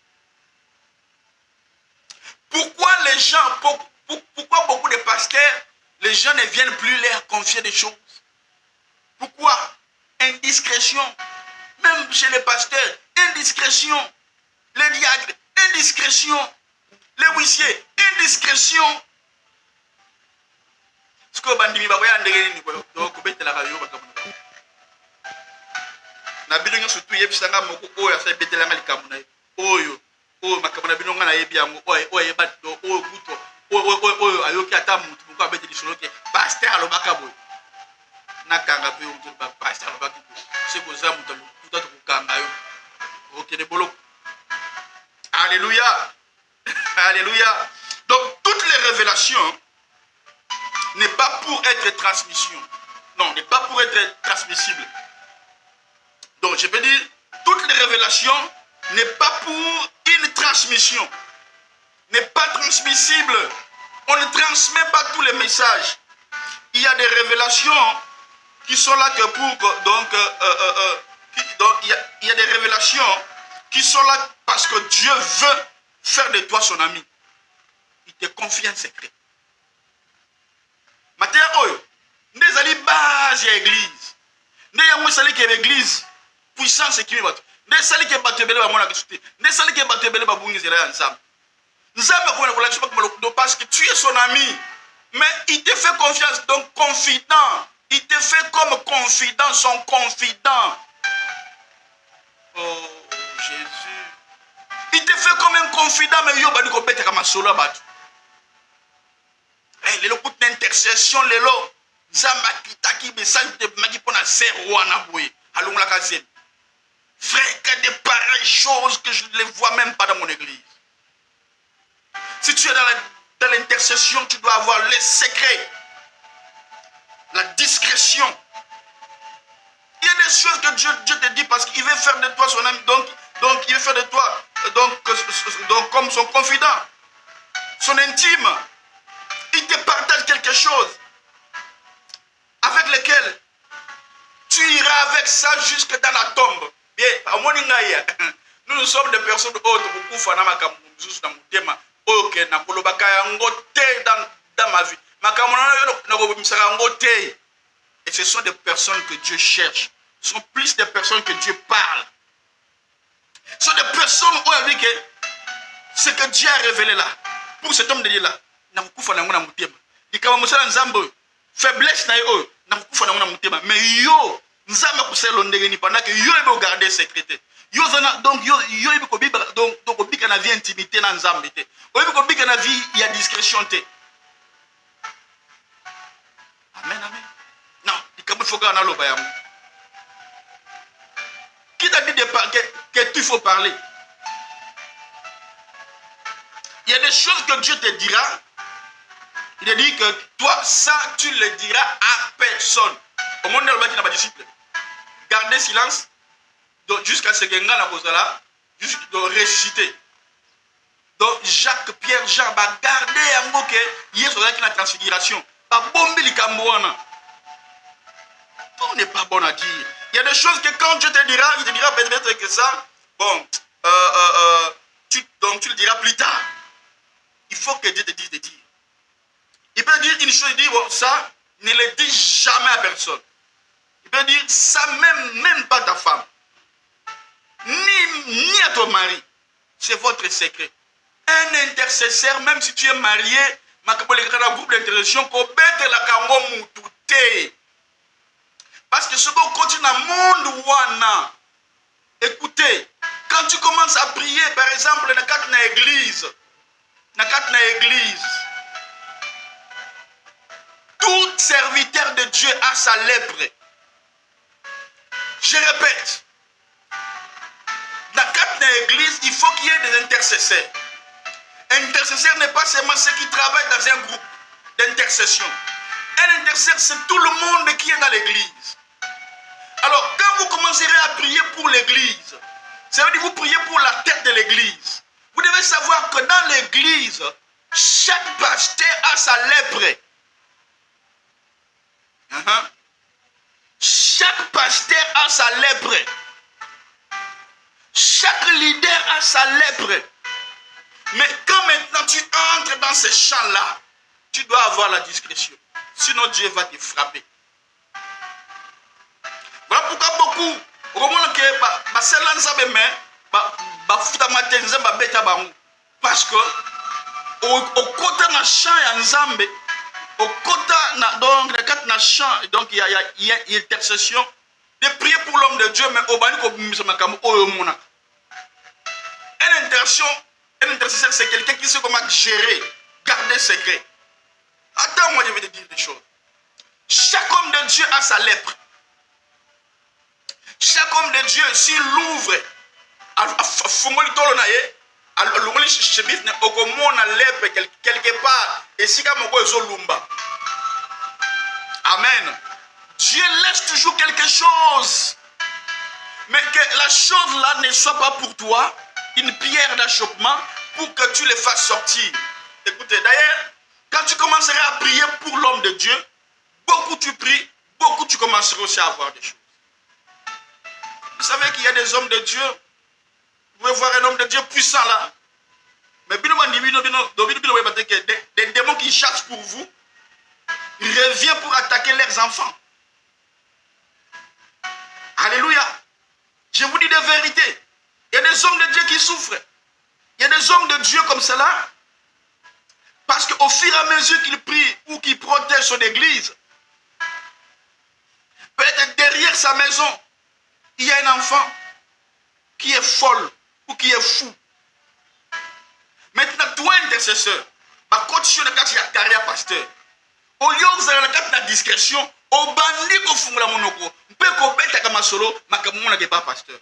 Pourquoi les gens, pourquoi beaucoup de pasteurs, les gens ne viennent plus leur confier des choses? Pourquoi? Indiscrétion. Même chez les pasteurs, indiscrétion. Les diacres, indiscrétion. Les huissiers, indiscrétion. Ce que bandimi ba boya ndenge ni ko ko betela ka yo ba kamuna na bilongo surtout yebisanga moko oyo asa betela ngali kamuna oyo makamuna bilongo na yebi yango oyo ba do oyo buto oyo ayoki ata mutu ko abeteli solo ke pasteur alobaka boy nakanga pe mutu ba pasteur alobaka ko c'est ko za mutu tout ko kanga yo okene bolo. Alléluia. Alléluia. Donc toutes les révélations n'est pas pour être transmission. Non, n'est pas pour être transmissible. Donc, je peux dire, toutes les révélations n'est pas pour une transmission. N'est pas transmissible. On ne transmet pas tous les messages. Il y a des révélations qui sont là que pour... il y a des révélations qui sont là parce que Dieu veut faire de toi son ami. Il te confie un secret. Matin oyo, ndezali base ya église. Nde yango sali ke l'église puissance qui bato. Nde sali ke bato ebele ba mona ke soute. Nde sali ke bato ebele ba bungizela ya nzambe. Nzambe ko na kola tshaba ko parce que tu es son ami. Mais il te fait confiance, donc confident. Il te fait comme confident, son confident. Oh Jésus. Il te fait comme un confident, mais yo bani ko beta kama solo bato. Les lots d'intercession, les lots, Zambaki, message de Magi pour la serre Wanaboué, à l'Onglakazem. Frère, que des pareilles choses que je ne les vois même pas dans mon église. Si tu es dans l'intercession, tu dois avoir les secrets, la discrétion. Il y a des choses que Dieu te dit parce qu'il veut faire de toi son ami, donc il veut faire de toi donc comme son confident, son intime. Il te partage quelque chose avec lequel tu iras avec ça jusque dans la tombe. Bien, nous sommes des personnes autres dans ma vie. Et ce sont des personnes que Dieu cherche. Ce sont plus des personnes que Dieu parle. Ce sont des personnes où il dit que ce que Dieu a révélé là, pour cet homme de Dieu là, faiblesse na yo na kufa na mutema mais yo nzamba kuselo ndenge pendant que yo ebe garder sécurité yo zana donc yo ebe ko biba donc ko bika na vie intimité na nzambe te o ebe ko bika na vie il y a discrétion te. Amen amen. Non dikabu foka na loba yamu qui t'a dit que tu faut parler. Il y a des choses que Dieu te dira. Il a dit que toi, ça, tu le diras à personne. Au monde de l'Albanie, il n'y a pas de disciple. Gardez silence jusqu'à ce que Nga n'a pas là, jusqu'à ressusciter. Donc, Jacques, Pierre, Jean, va garder un mot que hier, sur la transfiguration. Pas bomber les Cambouana. On n'est pas bon à dire. Il y a des choses que quand Dieu te dira, il te dira peut-être que ça, bon, tu le diras plus tard. il faut que Dieu te dise de dire. Il peut dire une chose, il dit, bon, ça, ne le dis jamais à personne. Il peut dire, ça même pas ta femme. Ni à ton mari. C'est votre secret. Un intercesseur, même si tu es marié, ma groupe d'intercession, parce que ce qu'on continue dans le monde, wana. Écoutez, quand tu commences à prier, par exemple, dans l'église, tout serviteur de Dieu a sa lèpre. Je répète, dans l'église, il faut qu'il y ait des intercesseurs. Un intercesseur n'est pas seulement ceux qui travaillent dans un groupe d'intercession. Un intercesseur, c'est tout le monde qui est dans l'église. Alors, quand vous commencerez à prier pour l'église, ça veut dire que vous priez pour la tête de l'église. Vous devez savoir que dans l'église, chaque pasteur a sa lèpre. Chaque pasteur a sa lèpre. Chaque leader a sa lèpre. Mais quand maintenant tu entres dans ces champs-là, tu dois avoir la discrétion. Sinon Dieu va te frapper. Voilà pourquoi beaucoup, parce que au côté de champ et Nzambe, au côté de champ, donc il y a une intercession de prier pour l'homme de Dieu, mais au bani un intercesseur, c'est quelqu'un qui sait comment gérer, garder secret. Attends, moi je vais te dire des choses. Chaque homme de Dieu a sa lèpre. Chaque homme de Dieu, s'il l'ouvre, quelque part, et si amen. Dieu laisse toujours quelque chose. Mais que la chose là ne soit pas pour toi une pierre d'achoppement pour que tu les fasses sortir. Écoutez, d'ailleurs, quand tu commenceras à prier pour l'homme de Dieu, beaucoup tu pries, beaucoup tu commenceras aussi à avoir des choses. Vous savez qu'il y a des hommes de Dieu. Vous pouvez voir un homme de Dieu puissant là. Mais des démons qui chassent pour vous, ils reviennent pour attaquer leurs enfants. Alléluia. Je vous dis de vérité. Il y a des hommes de Dieu qui souffrent. Il y a des hommes de Dieu comme cela. Parce qu'au fur et à mesure qu'ils prient ou qu'ils protègent son église, peut-être derrière sa maison, il y a un enfant qui est folle ou qui est fou. Maintenant, toi, intercesseur, continue de faire ta carrière pasteur. Au lieu de faire la discrétion, au bandit qu'on fout la monoko, on peut couper ta solo, mais comme on n'est pas pasteur.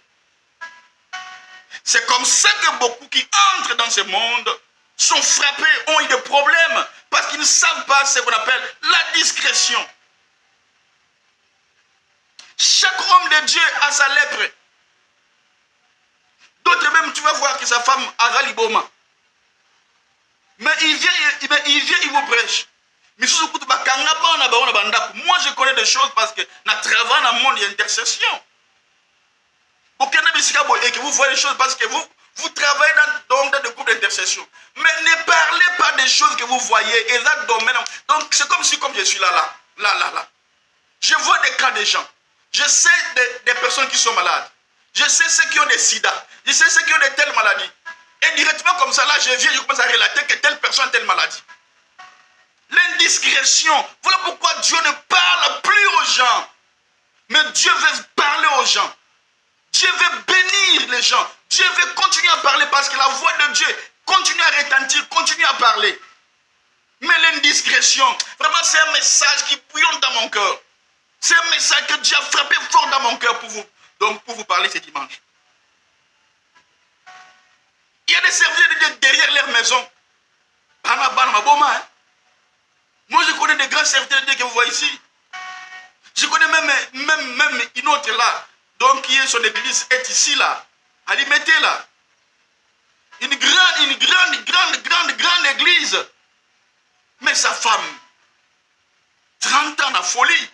C'est comme ça que beaucoup qui entrent dans ce monde sont frappés, ont eu des problèmes, parce qu'ils ne savent pas ce qu'on appelle la discrétion. Chaque homme de Dieu a sa lèpre. D'autres même, tu vas voir que sa femme a raliboma. Mais il vient, il vous prêche. Moi, je connais des choses parce que je travaille dans le monde d'intercession. Et que vous voyez des choses parce que vous travaillez dans des groupes d'intercession. Mais ne parlez pas des choses que vous voyez. Et là, donc, c'est comme si je suis là. Je vois des cas de gens. Je sais des personnes qui sont malades. Je sais ceux qui ont des sida. Je sais ceux qui ont de telles maladies. Et directement comme ça, là, je commence à relater que telle personne a telle maladie. L'indiscrétion. Voilà pourquoi Dieu ne parle plus aux gens. Mais Dieu veut parler aux gens. Dieu veut bénir les gens. Dieu veut continuer à parler parce que la voix de Dieu continue à retentir, continue à parler. Mais l'indiscrétion, vraiment, c'est un message qui bouillonne dans mon cœur. C'est un message que Dieu a frappé fort dans mon cœur pour vous. Donc, pour vous parler ce dimanche. Il y a des serviteurs de Dieu derrière leur maison. Moi, je connais des grands serviteurs de Dieu que vous voyez ici. Je connais même une autre là. Donc, qui est son église, est ici là. À l'Imété là. Une grande église. Mais sa femme, 30 ans de folie.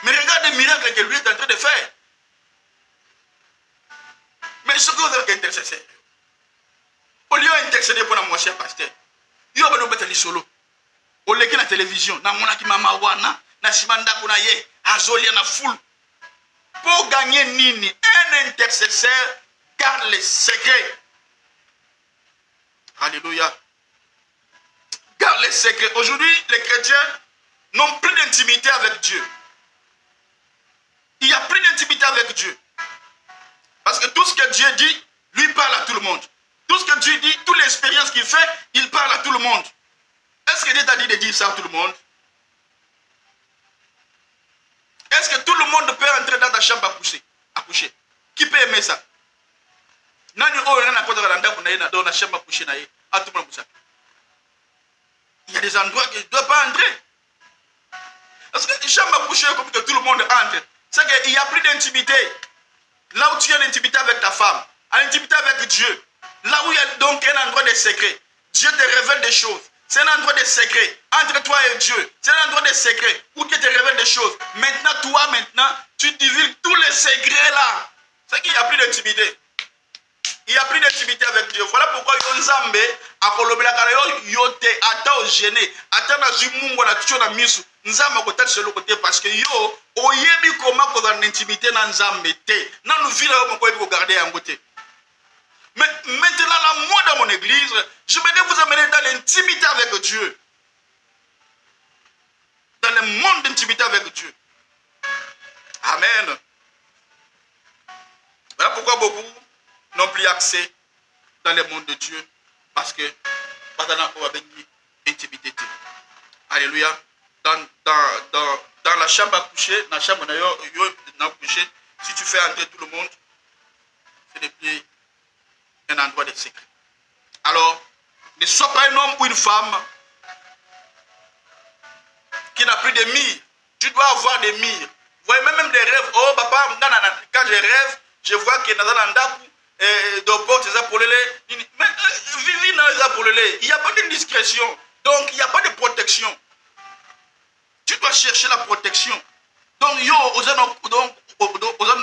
Mais regarde les miracles que lui est en train de faire. Mais ce que vous avez intercédé. Au lieu d'intercéder pour la moitié pasteur. Yo ba no beta lisolo. Oleki na télévision, na monaki mama wana, na simanda kuna ye, azolia na foule. Pour gagner nini, un intercesseur garde les secrets. Alléluia. Garde les secrets. Aujourd'hui, les chrétiens n'ont plus d'intimité avec Dieu. Il n'y a plus d'intimité avec Dieu. Parce que tout ce que Dieu dit, lui parle à tout le monde. Tout ce que Dieu dit, toute l'expérience qu'il fait, il parle à tout le monde. Est-ce que Dieu t'a dit de dire ça à tout le monde? Est-ce que tout le monde peut entrer dans ta chambre à coucher? Qui peut aimer ça? Nani o na kota randa kuna ina dans la chambre à coucher na ye. À tout le monde ça. Il y a des endroits que je ne dois pas entrer. Parce que la chambre à coucher comme que tout le monde entre. C'est qu'il n'y a plus d'intimité. Là où tu as l'intimité avec ta femme, l'intimité avec Dieu. Là où il y a donc un endroit de secret. Dieu te révèle des choses. C'est un endroit de secret entre toi et Dieu. C'est un endroit de secret où Dieu te révèle des choses. Maintenant, tu divulgues tous les secrets là. C'est qu'il n'y a plus d'intimité. Il n'y a plus d'intimité avec Dieu. Voilà pourquoi Yonzambe a kolobela karayo yote ata gêné, ata na zimungo na tucho na misu. Nzamba ko tel selo côté parce que yo oyebi comment ko dans l'intimité na Nzambe te. Na nous vile yo ko yebi ko garder en côté. Mais maintenant, là, moi dans mon église, je vais vous amener dans l'intimité avec Dieu. Dans le monde d'intimité avec Dieu. Amen. Voilà pourquoi beaucoup n'ont plus accès dans le monde de Dieu. Parce que, intimité. Alléluia. Dans la chambre à coucher, dans la chambre à coucher, si tu fais entrer tout le monde, c'est depuis un endroit de secret. Alors, ne sois pas un homme ou une femme qui n'a plus de mire. Tu dois avoir des mires. Vous voyez même des rêves. Oh papa, quand je rêve, je vois que dans un il n'y a pas de discrétion. Donc, il n'y a pas de protection. Tu dois chercher la protection. Donc, aux hommes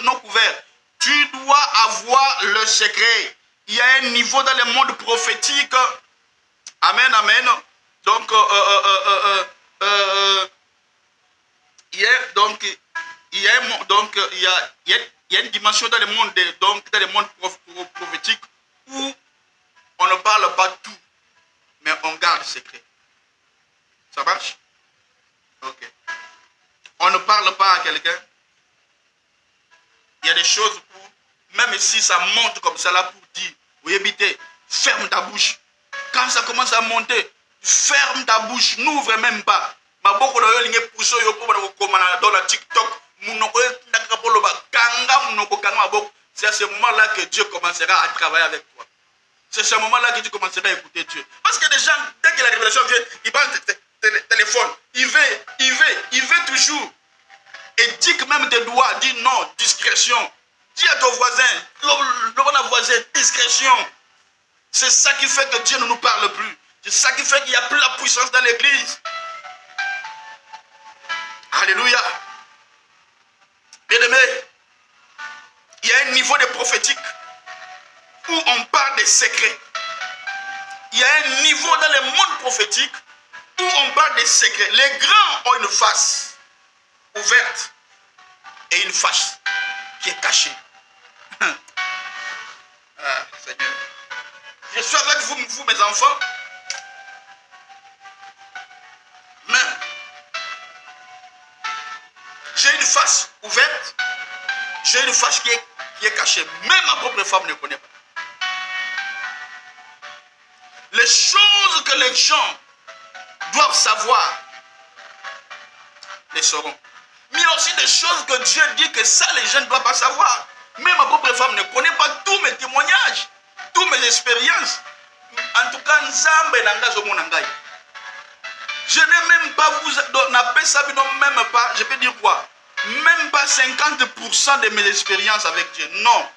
non couverts, tu dois avoir le secret. Il y a un niveau dans le monde prophétique. Amen, amen. Donc, il y a une dimension dans le monde, dans le monde prophétique où on ne parle pas tout, mais on garde le secret. Ça marche? Ok. On ne parle pas à quelqu'un. Il y a des choses où, même si ça monte comme ça là pour dire, oui, évitez, ferme ta bouche. Quand ça commence à monter, ferme ta bouche, n'ouvre même pas. Ma beaucoup de gens qui poussent dans la TikTok, c'est à ce moment-là que Dieu commencera à travailler avec toi. C'est à ce moment-là que tu commenceras à écouter Dieu. Parce que les gens, dès que la révélation vient, ils prennent le téléphone. Il veut toujours. Et dit que même tes doigts, dis non, discrétion. Dis à ton voisin, le voisin, discrétion. C'est ça qui fait que Dieu ne nous parle plus. C'est ça qui fait qu'il n'y a plus la puissance dans l'église. Alléluia. Bien-aimé, il y a un niveau de prophétique où on parle des secrets. Il y a un niveau dans le monde prophétique où on parle des secrets. Les grands ont une face ouverte et une face qui est cachée. Ah, Seigneur. Je suis avec vous, mes enfants. Mais j'ai une face ouverte. J'ai une face qui est cachée. Même ma propre femme ne connaît pas. Les choses que les gens doivent savoir, les sauront. Mais il y a aussi des choses que Dieu dit que ça, les gens ne doivent pas savoir. Même ma propre femme ne connaît pas tous mes témoignages, toutes mes expériences. En tout cas, je n'ai même pas même pas, je peux dire quoi? Même pas 50% de mes expériences avec Dieu. Non.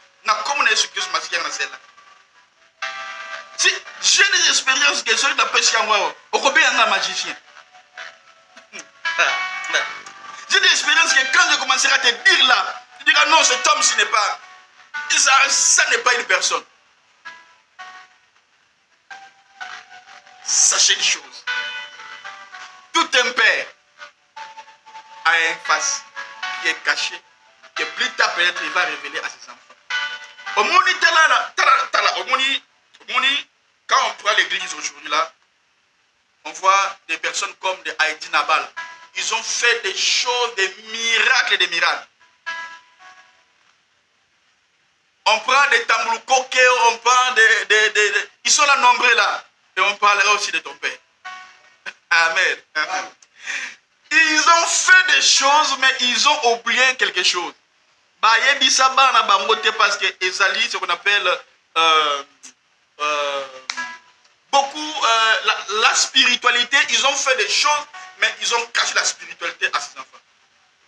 Si j'ai des expériences que ceux qui t'appellent un magicien. J'ai des expériences que quand je commencerai à te dire là, tu diras non, cet homme, ce n'est pas. Ça n'est pas une personne. Sachez une chose. Tout un père a un face qui est caché, que plus tard peut-être il va révéler à ses enfants. Quand on prend l'église aujourd'hui là, on voit des personnes comme des Heidi Nabal. Ils ont fait des choses, des miracles et des miracles. On prend des Tamboulou-Koke, on prend des... Ils sont là nombreux là. Et on parlera aussi de ton père. Amen. Ils ont fait des choses, mais ils ont oublié quelque chose. Parce que Ezali, ce qu'on appelle beaucoup la spiritualité, ils ont fait des choses, mais ils ont caché la spiritualité à ses enfants.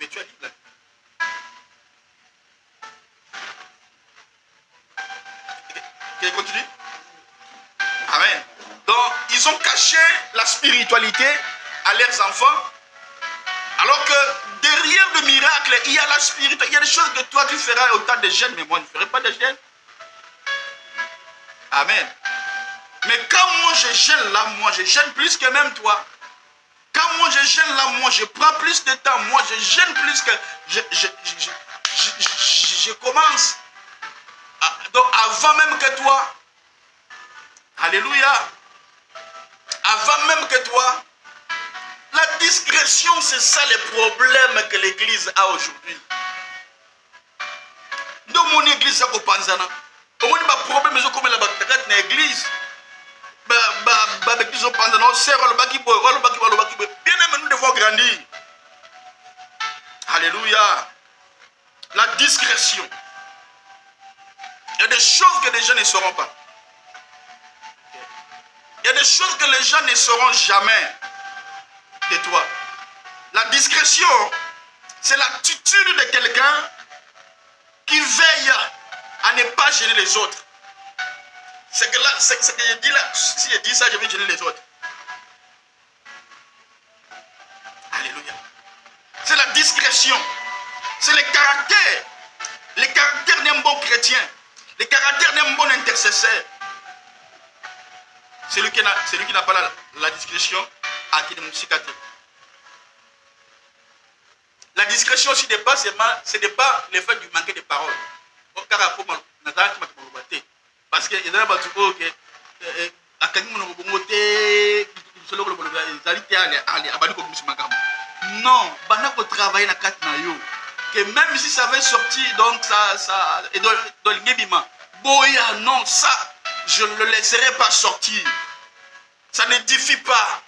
Mais tu as dit là. Ok, continue. Amen. Donc, ils ont caché la spiritualité à leurs enfants, alors que derrière le miracle, il y a la spiritualité. Il y a des choses que toi tu feras au temps des jeunes, mais moi je ne ferai pas de jeunes. Amen. Mais quand moi je gêne là, moi je gêne plus que même toi. Quand moi je gêne là, moi je prends plus de temps. Moi je gêne plus que... Je commence. Donc avant même que toi. Alléluia. Avant même que toi. La discrétion, c'est ça le problème que l'église a aujourd'hui. Dans mon église, ça va pas. On a un problème, mais comme la bataille dans l'église. Bien aimé, nous devons grandir. Alléluia. La discrétion. Il y a des choses que les gens ne sauront pas. Il y a des choses que les gens ne sauront jamais de toi. La discrétion, c'est l'attitude de quelqu'un qui veille à ne pas gêner les autres. C'est que là, c'est que je dis là, si je dis ça, je vais gêner les autres. Alléluia. C'est la discrétion. C'est le caractère. Le caractère d'un bon chrétien. Le caractère d'un bon intercesseur. Celui qui n'a pas la discrétion a qui de mon cicatrice. La discrétion aussi n'est pas ce n'est pas le fait du manquer de paroles. Parce que il y a des gens qui non, travailler dans le que même si ça avait sorti, donc ça et dans le non, ça, je ne le laisserai pas sortir. Ça n'édifie pas.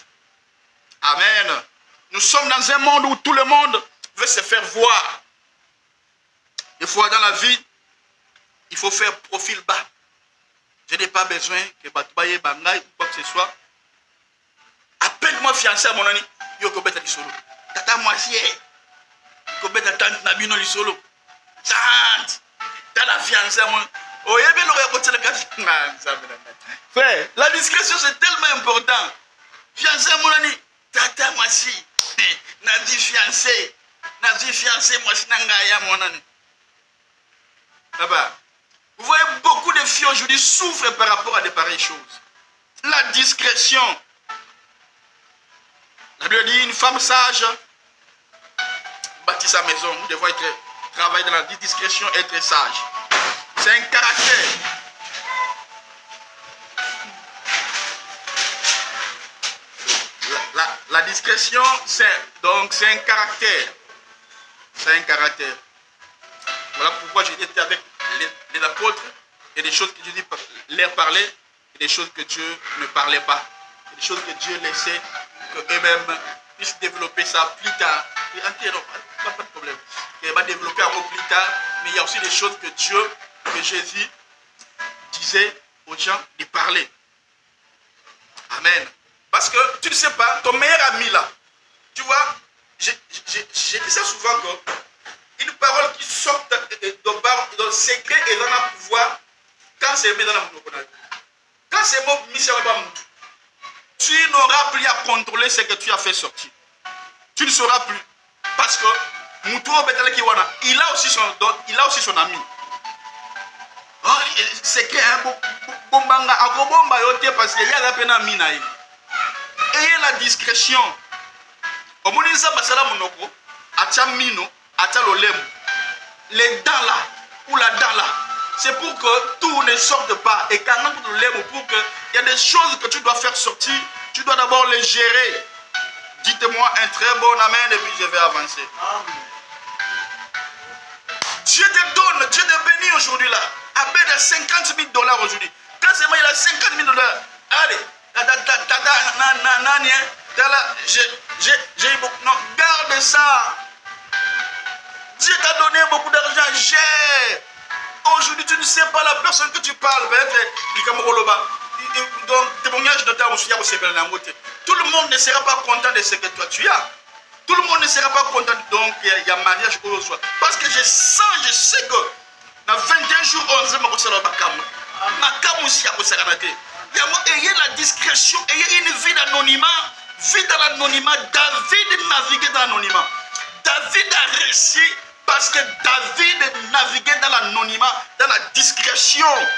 Amen. Nous sommes dans un monde où tout le monde veut se faire voir. Des fois dans la vie, il faut faire profil bas. Je n'ai pas besoin que Batoubaye Bangaï ou quoi que ce soit. Appelle-moi fiancé à mon ami. Yo kobeta di solo. Tata moi si kobeta tante na bino li solo. Tante. Tata fiancé mon. Oh yebe lo yakote le gars. Frère, la discrétion c'est tellement important. Fiancé mon ami. Tata moi si. Na di fiancé. Na di fiancé moi si nangaya mon ami. Papa. Vous voyez, beaucoup de filles aujourd'hui souffrent par rapport à de pareilles choses. La discrétion. La Bible dit, une femme sage bâtit sa maison. Nous devons travailler dans la discrétion et être sage. C'est un caractère. La discrétion, c'est un caractère. C'est un caractère. Voilà pourquoi j'ai été avec les apôtres. Il y a des choses que Dieu leur parlait et des choses que Dieu ne parlait pas. Il y a des choses que Dieu laissait qu'eux-mêmes puissent développer ça plus tard. Pas de problème. Il va développer un mot plus tard, mais il y a aussi des choses que Dieu, que Jésus disait aux gens de parler. Amen. Parce que tu ne sais pas, ton meilleur ami là, tu vois, j'ai dit ça souvent que une parole qui sort dans le secret et dans le pouvoir, quand c'est mis dans la monopole. Quand c'est mot mis sur la monopole, tu n'auras plus à contrôler ce que tu as fait sortir. Tu ne sauras plus. Parce que il a aussi son ami. Oh, c'est que bombanga akobomba yote parce qu'il y a la peine à minaï. ayez la discrétion. Omonisa basala monoko, atia mino, atia lolem. Les dents là, ou la dent là, c'est pour que tout ne sorte pas. Et quand on lève, pour que il y a des choses que tu dois faire sortir, tu dois d'abord les gérer. Dites-moi un très bon amen et puis je vais avancer. Amen. Dieu te donne, Dieu te bénit aujourd'hui là. À peine de 50 000 dollars aujourd'hui. Quand c'est moi, il a 50 000 dollars. Allez, j'ai beaucoup. Non, garde ça. Dieu t'a donné beaucoup d'argent. Gère. Aujourd'hui, tu ne sais pas la personne que tu parles. Donc, témoignage de ta tout le monde ne sera pas content de ce que toi tu as. Tout le monde ne sera pas content. Donc, il y a mariage au soir. Parce que je sais que dans 21 jours, on se ayez la discrétion, ayez une vie d'anonymat. Vie dans l'anonymat. David naviguait dans l'anonymat. David a réussi parce que David naviguait dans l'anonymat, dans la discrétion.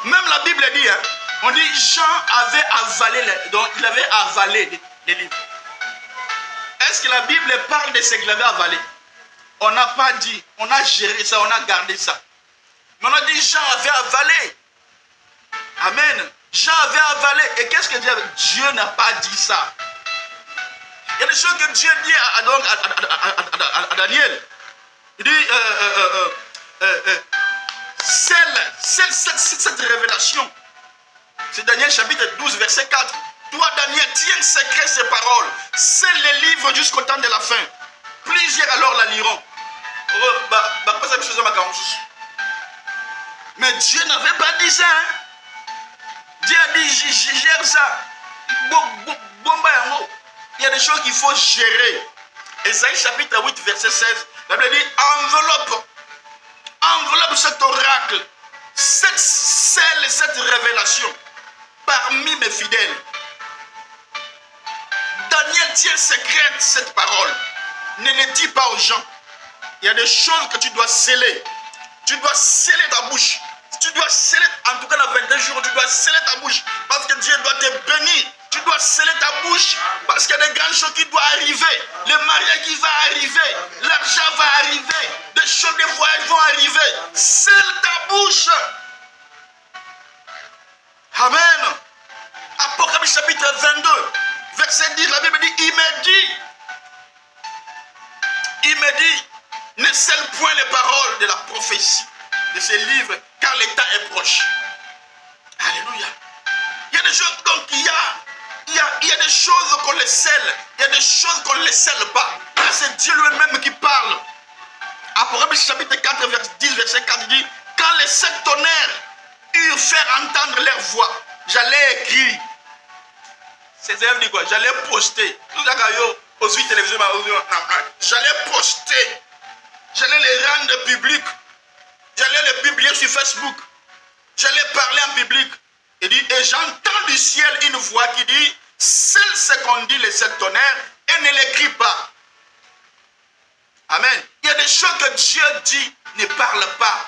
Même la Bible dit, hein, on dit Jean avait avalé, donc il avait avalé les livres. Est-ce que la Bible parle de ce qu'il avait avalé? On n'a pas dit, on a géré ça, on a gardé ça. Mais on a dit Jean avait avalé. Amen. Jean avait avalé. Et qu'est-ce que Dieu avait? Dieu n'a pas dit ça. Il y a des choses que Dieu dit à Daniel. Il dit, cette révélation, c'est Daniel chapitre 12, verset 4. Toi, Daniel, tiens secret ces paroles. Scelle les livres jusqu'au temps de la fin. Plusieurs alors la liront. Mais Dieu n'avait pas dit ça. Hein? Dieu a dit, gère ça. Il y a des choses qu'il faut gérer. Ésaïe chapitre 8, verset 16. La Bible dit, enveloppe cet oracle, cette révélation parmi mes fidèles. Daniel tient secrète cette parole. Ne le dis pas aux gens. Il y a des choses que tu dois sceller. Tu dois sceller ta bouche. Tu dois sceller, en tout cas dans 22 jours, tu dois sceller ta bouche. Parce que Dieu doit te bénir. Tu dois sceller ta bouche. Parce qu'il y a des grandes choses qui doivent arriver. Le mariage qui va arriver. L'argent va arriver. Des choses, des voyages vont arriver. Scelle ta bouche. Amen. Apocalypse chapitre 22, verset 10, la Bible dit, il me dit, ne scelle point les paroles de la prophétie de ces livres, car le temps est proche. Alléluia. Il y a des choses, donc il y a des choses qu'on les scelle, il y a des choses qu'on ne les scelle pas. Là, c'est Dieu lui-même qui parle. Apocalypse chapitre 4, verset 10, verset 4, il dit, quand les 7 tonnerres eurent fait entendre leur voix, j'allais écrire. Ces élèves disent quoi? J'allais poster. Aux 8 télévisions, j'allais poster. J'allais les rendre publics. J'allais les publier sur Facebook. J'allais parler en public. Et j'entends du ciel une voix qui dit, c'est ce qu'on dit les 7 tonnerres et ne l'écrit pas. Amen. Il y a des choses que Dieu dit, ne parle pas.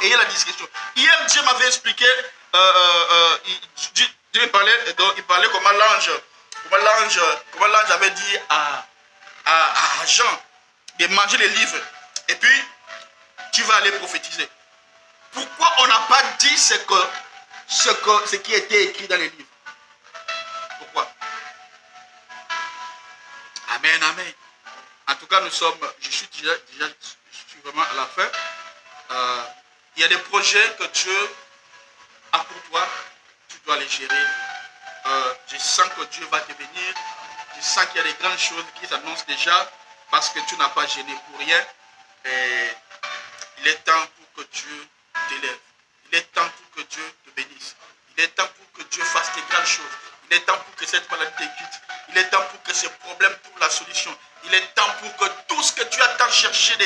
Et la discussion. Hier, Dieu m'avait expliqué, Dieu il parlait comment l'ange avait dit à Jean de manger les livres. Et puis, tu vas aller prophétiser. Pourquoi on n'a pas dit ce qui était écrit dans les livres? Pourquoi? Amen, amen. En tout cas, je suis vraiment à la fin. Il y a des projets que Dieu a pour toi, tu dois les gérer. Je sens que Dieu va te bénir. Je sens qu'il y a des grandes choses qui s'annoncent déjà parce que tu n'as pas gêné pour rien. Et il est temps pour que Dieu t'élève. Il est temps pour que Dieu te bénisse. Il est temps pour que Dieu fasse des grandes choses. Il est temps pour que cette maladie te quitte. Il est temps pour que ce problème trouve la solution. Il est temps pour que tout ce que tu as tant cherché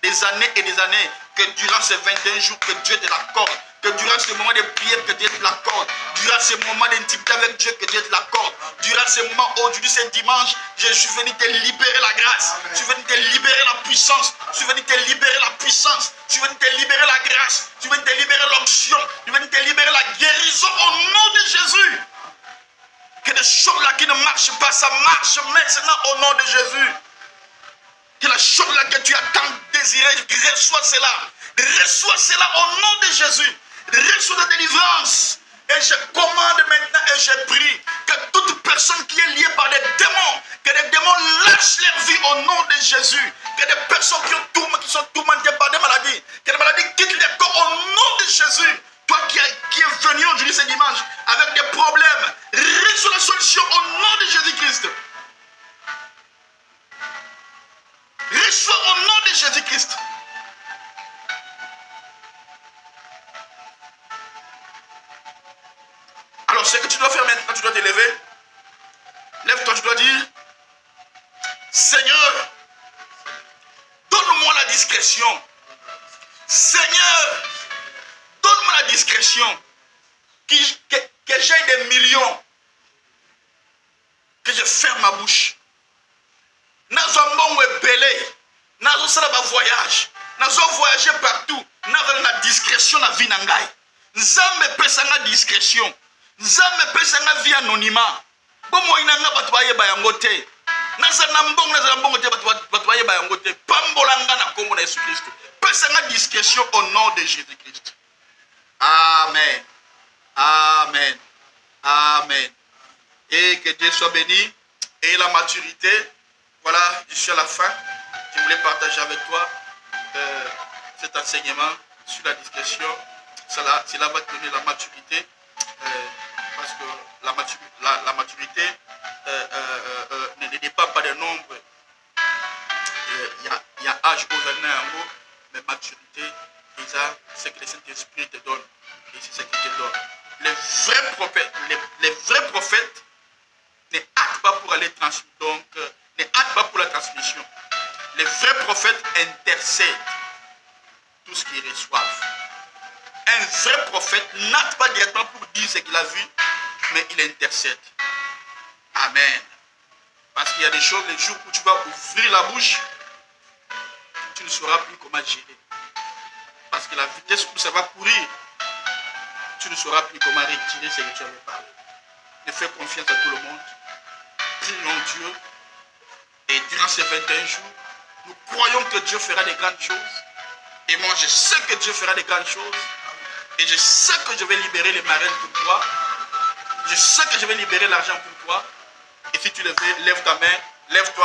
des années et des années, que durant ces 21 jours, que Dieu te l'accorde. Que durant ce moment de prière, que Dieu te l'accorde. Durant ce moment d'intimité avec Dieu, que Dieu te l'accorde. durant ces moments, aujourd'hui, c'est dimanche, je suis venu te libérer la grâce. Amen. Je suis venu te libérer la puissance. Je suis venu te libérer la puissance. Je suis venu te libérer la grâce. Je suis venu te libérer l'onction. Je suis venu te libérer la guérison au nom de Jésus. Que des choses là qui ne marchent pas, ça marche maintenant au nom de Jésus. Que la chose là que tu as tant désiré, reçois cela. Reçois cela au nom de Jésus. Reçois la délivrance. Et je commande maintenant et je prie que toute personne qui est liée par des démons, que les démons lâchent leur vie au nom de Jésus. Que des personnes qui sont tourmentées par des maladies, que les maladies quittent les corps au nom de Jésus. Toi qui es venu aujourd'hui ce dimanche avec des problèmes, reçois la solution au nom de Jésus-Christ. Reçois au nom de Jésus-Christ. Alors, ce que tu dois faire maintenant, tu dois te lever. Lève-toi, tu dois dire, Seigneur, donne-moi la discrétion. Seigneur, donne-moi la discrétion. Que j'aie des millions. Que je ferme ma bouche. Nazo mbongo ebele. Nazo sala ba voyage. Nazo voyager partout. Nazo la discrétion na vie na ngai. Nzambe pesa nga discrétion. Nzambe pesa nga vie anonymat. Bomo inanga batu bayeba yango te. Naza na mbongo te batu bayeba yango te. Pambola nga na kombo na Yesu Christ. Pesa nga discrétion au nom de Jésus Christ. Amen. Amen. Amen. Et que Dieu soit béni. Et la maturité. Voilà, je suis à la fin. Je voulais partager avec toi cet enseignement sur la discrétion. Cela va te donner la maturité. Parce que la maturité ne dépend pas des nombres. Il y a âge aux années, mais maturité, c'est ce que le Saint-Esprit te donne. Et c'est ce qu'il te donne. Les vrais prophètes ne hâtent pas pour aller transmettre. Donc, ne hâtent pas pour la transmission. Les vrais prophètes intercèdent tout ce qu'ils reçoivent. Un vrai prophète n'hâte pas directement pour dire ce qu'il a vu, mais il intercède. Amen. Parce qu'il y a des choses, les jours où tu vas ouvrir la bouche, tu ne sauras plus comment gérer. Parce que la vitesse où ça va courir, tu ne sauras plus comment retirer ce que tu avais parlé. Ne fais confiance à tout le monde. Prions Dieu. Et durant ces 21 jours, nous croyons que Dieu fera des grandes choses. Et moi, je sais que Dieu fera des grandes choses. Et je sais que je vais libérer les marraines pour toi. Je sais que je vais libérer l'argent pour toi. Et si tu le veux, lève ta main, lève-toi.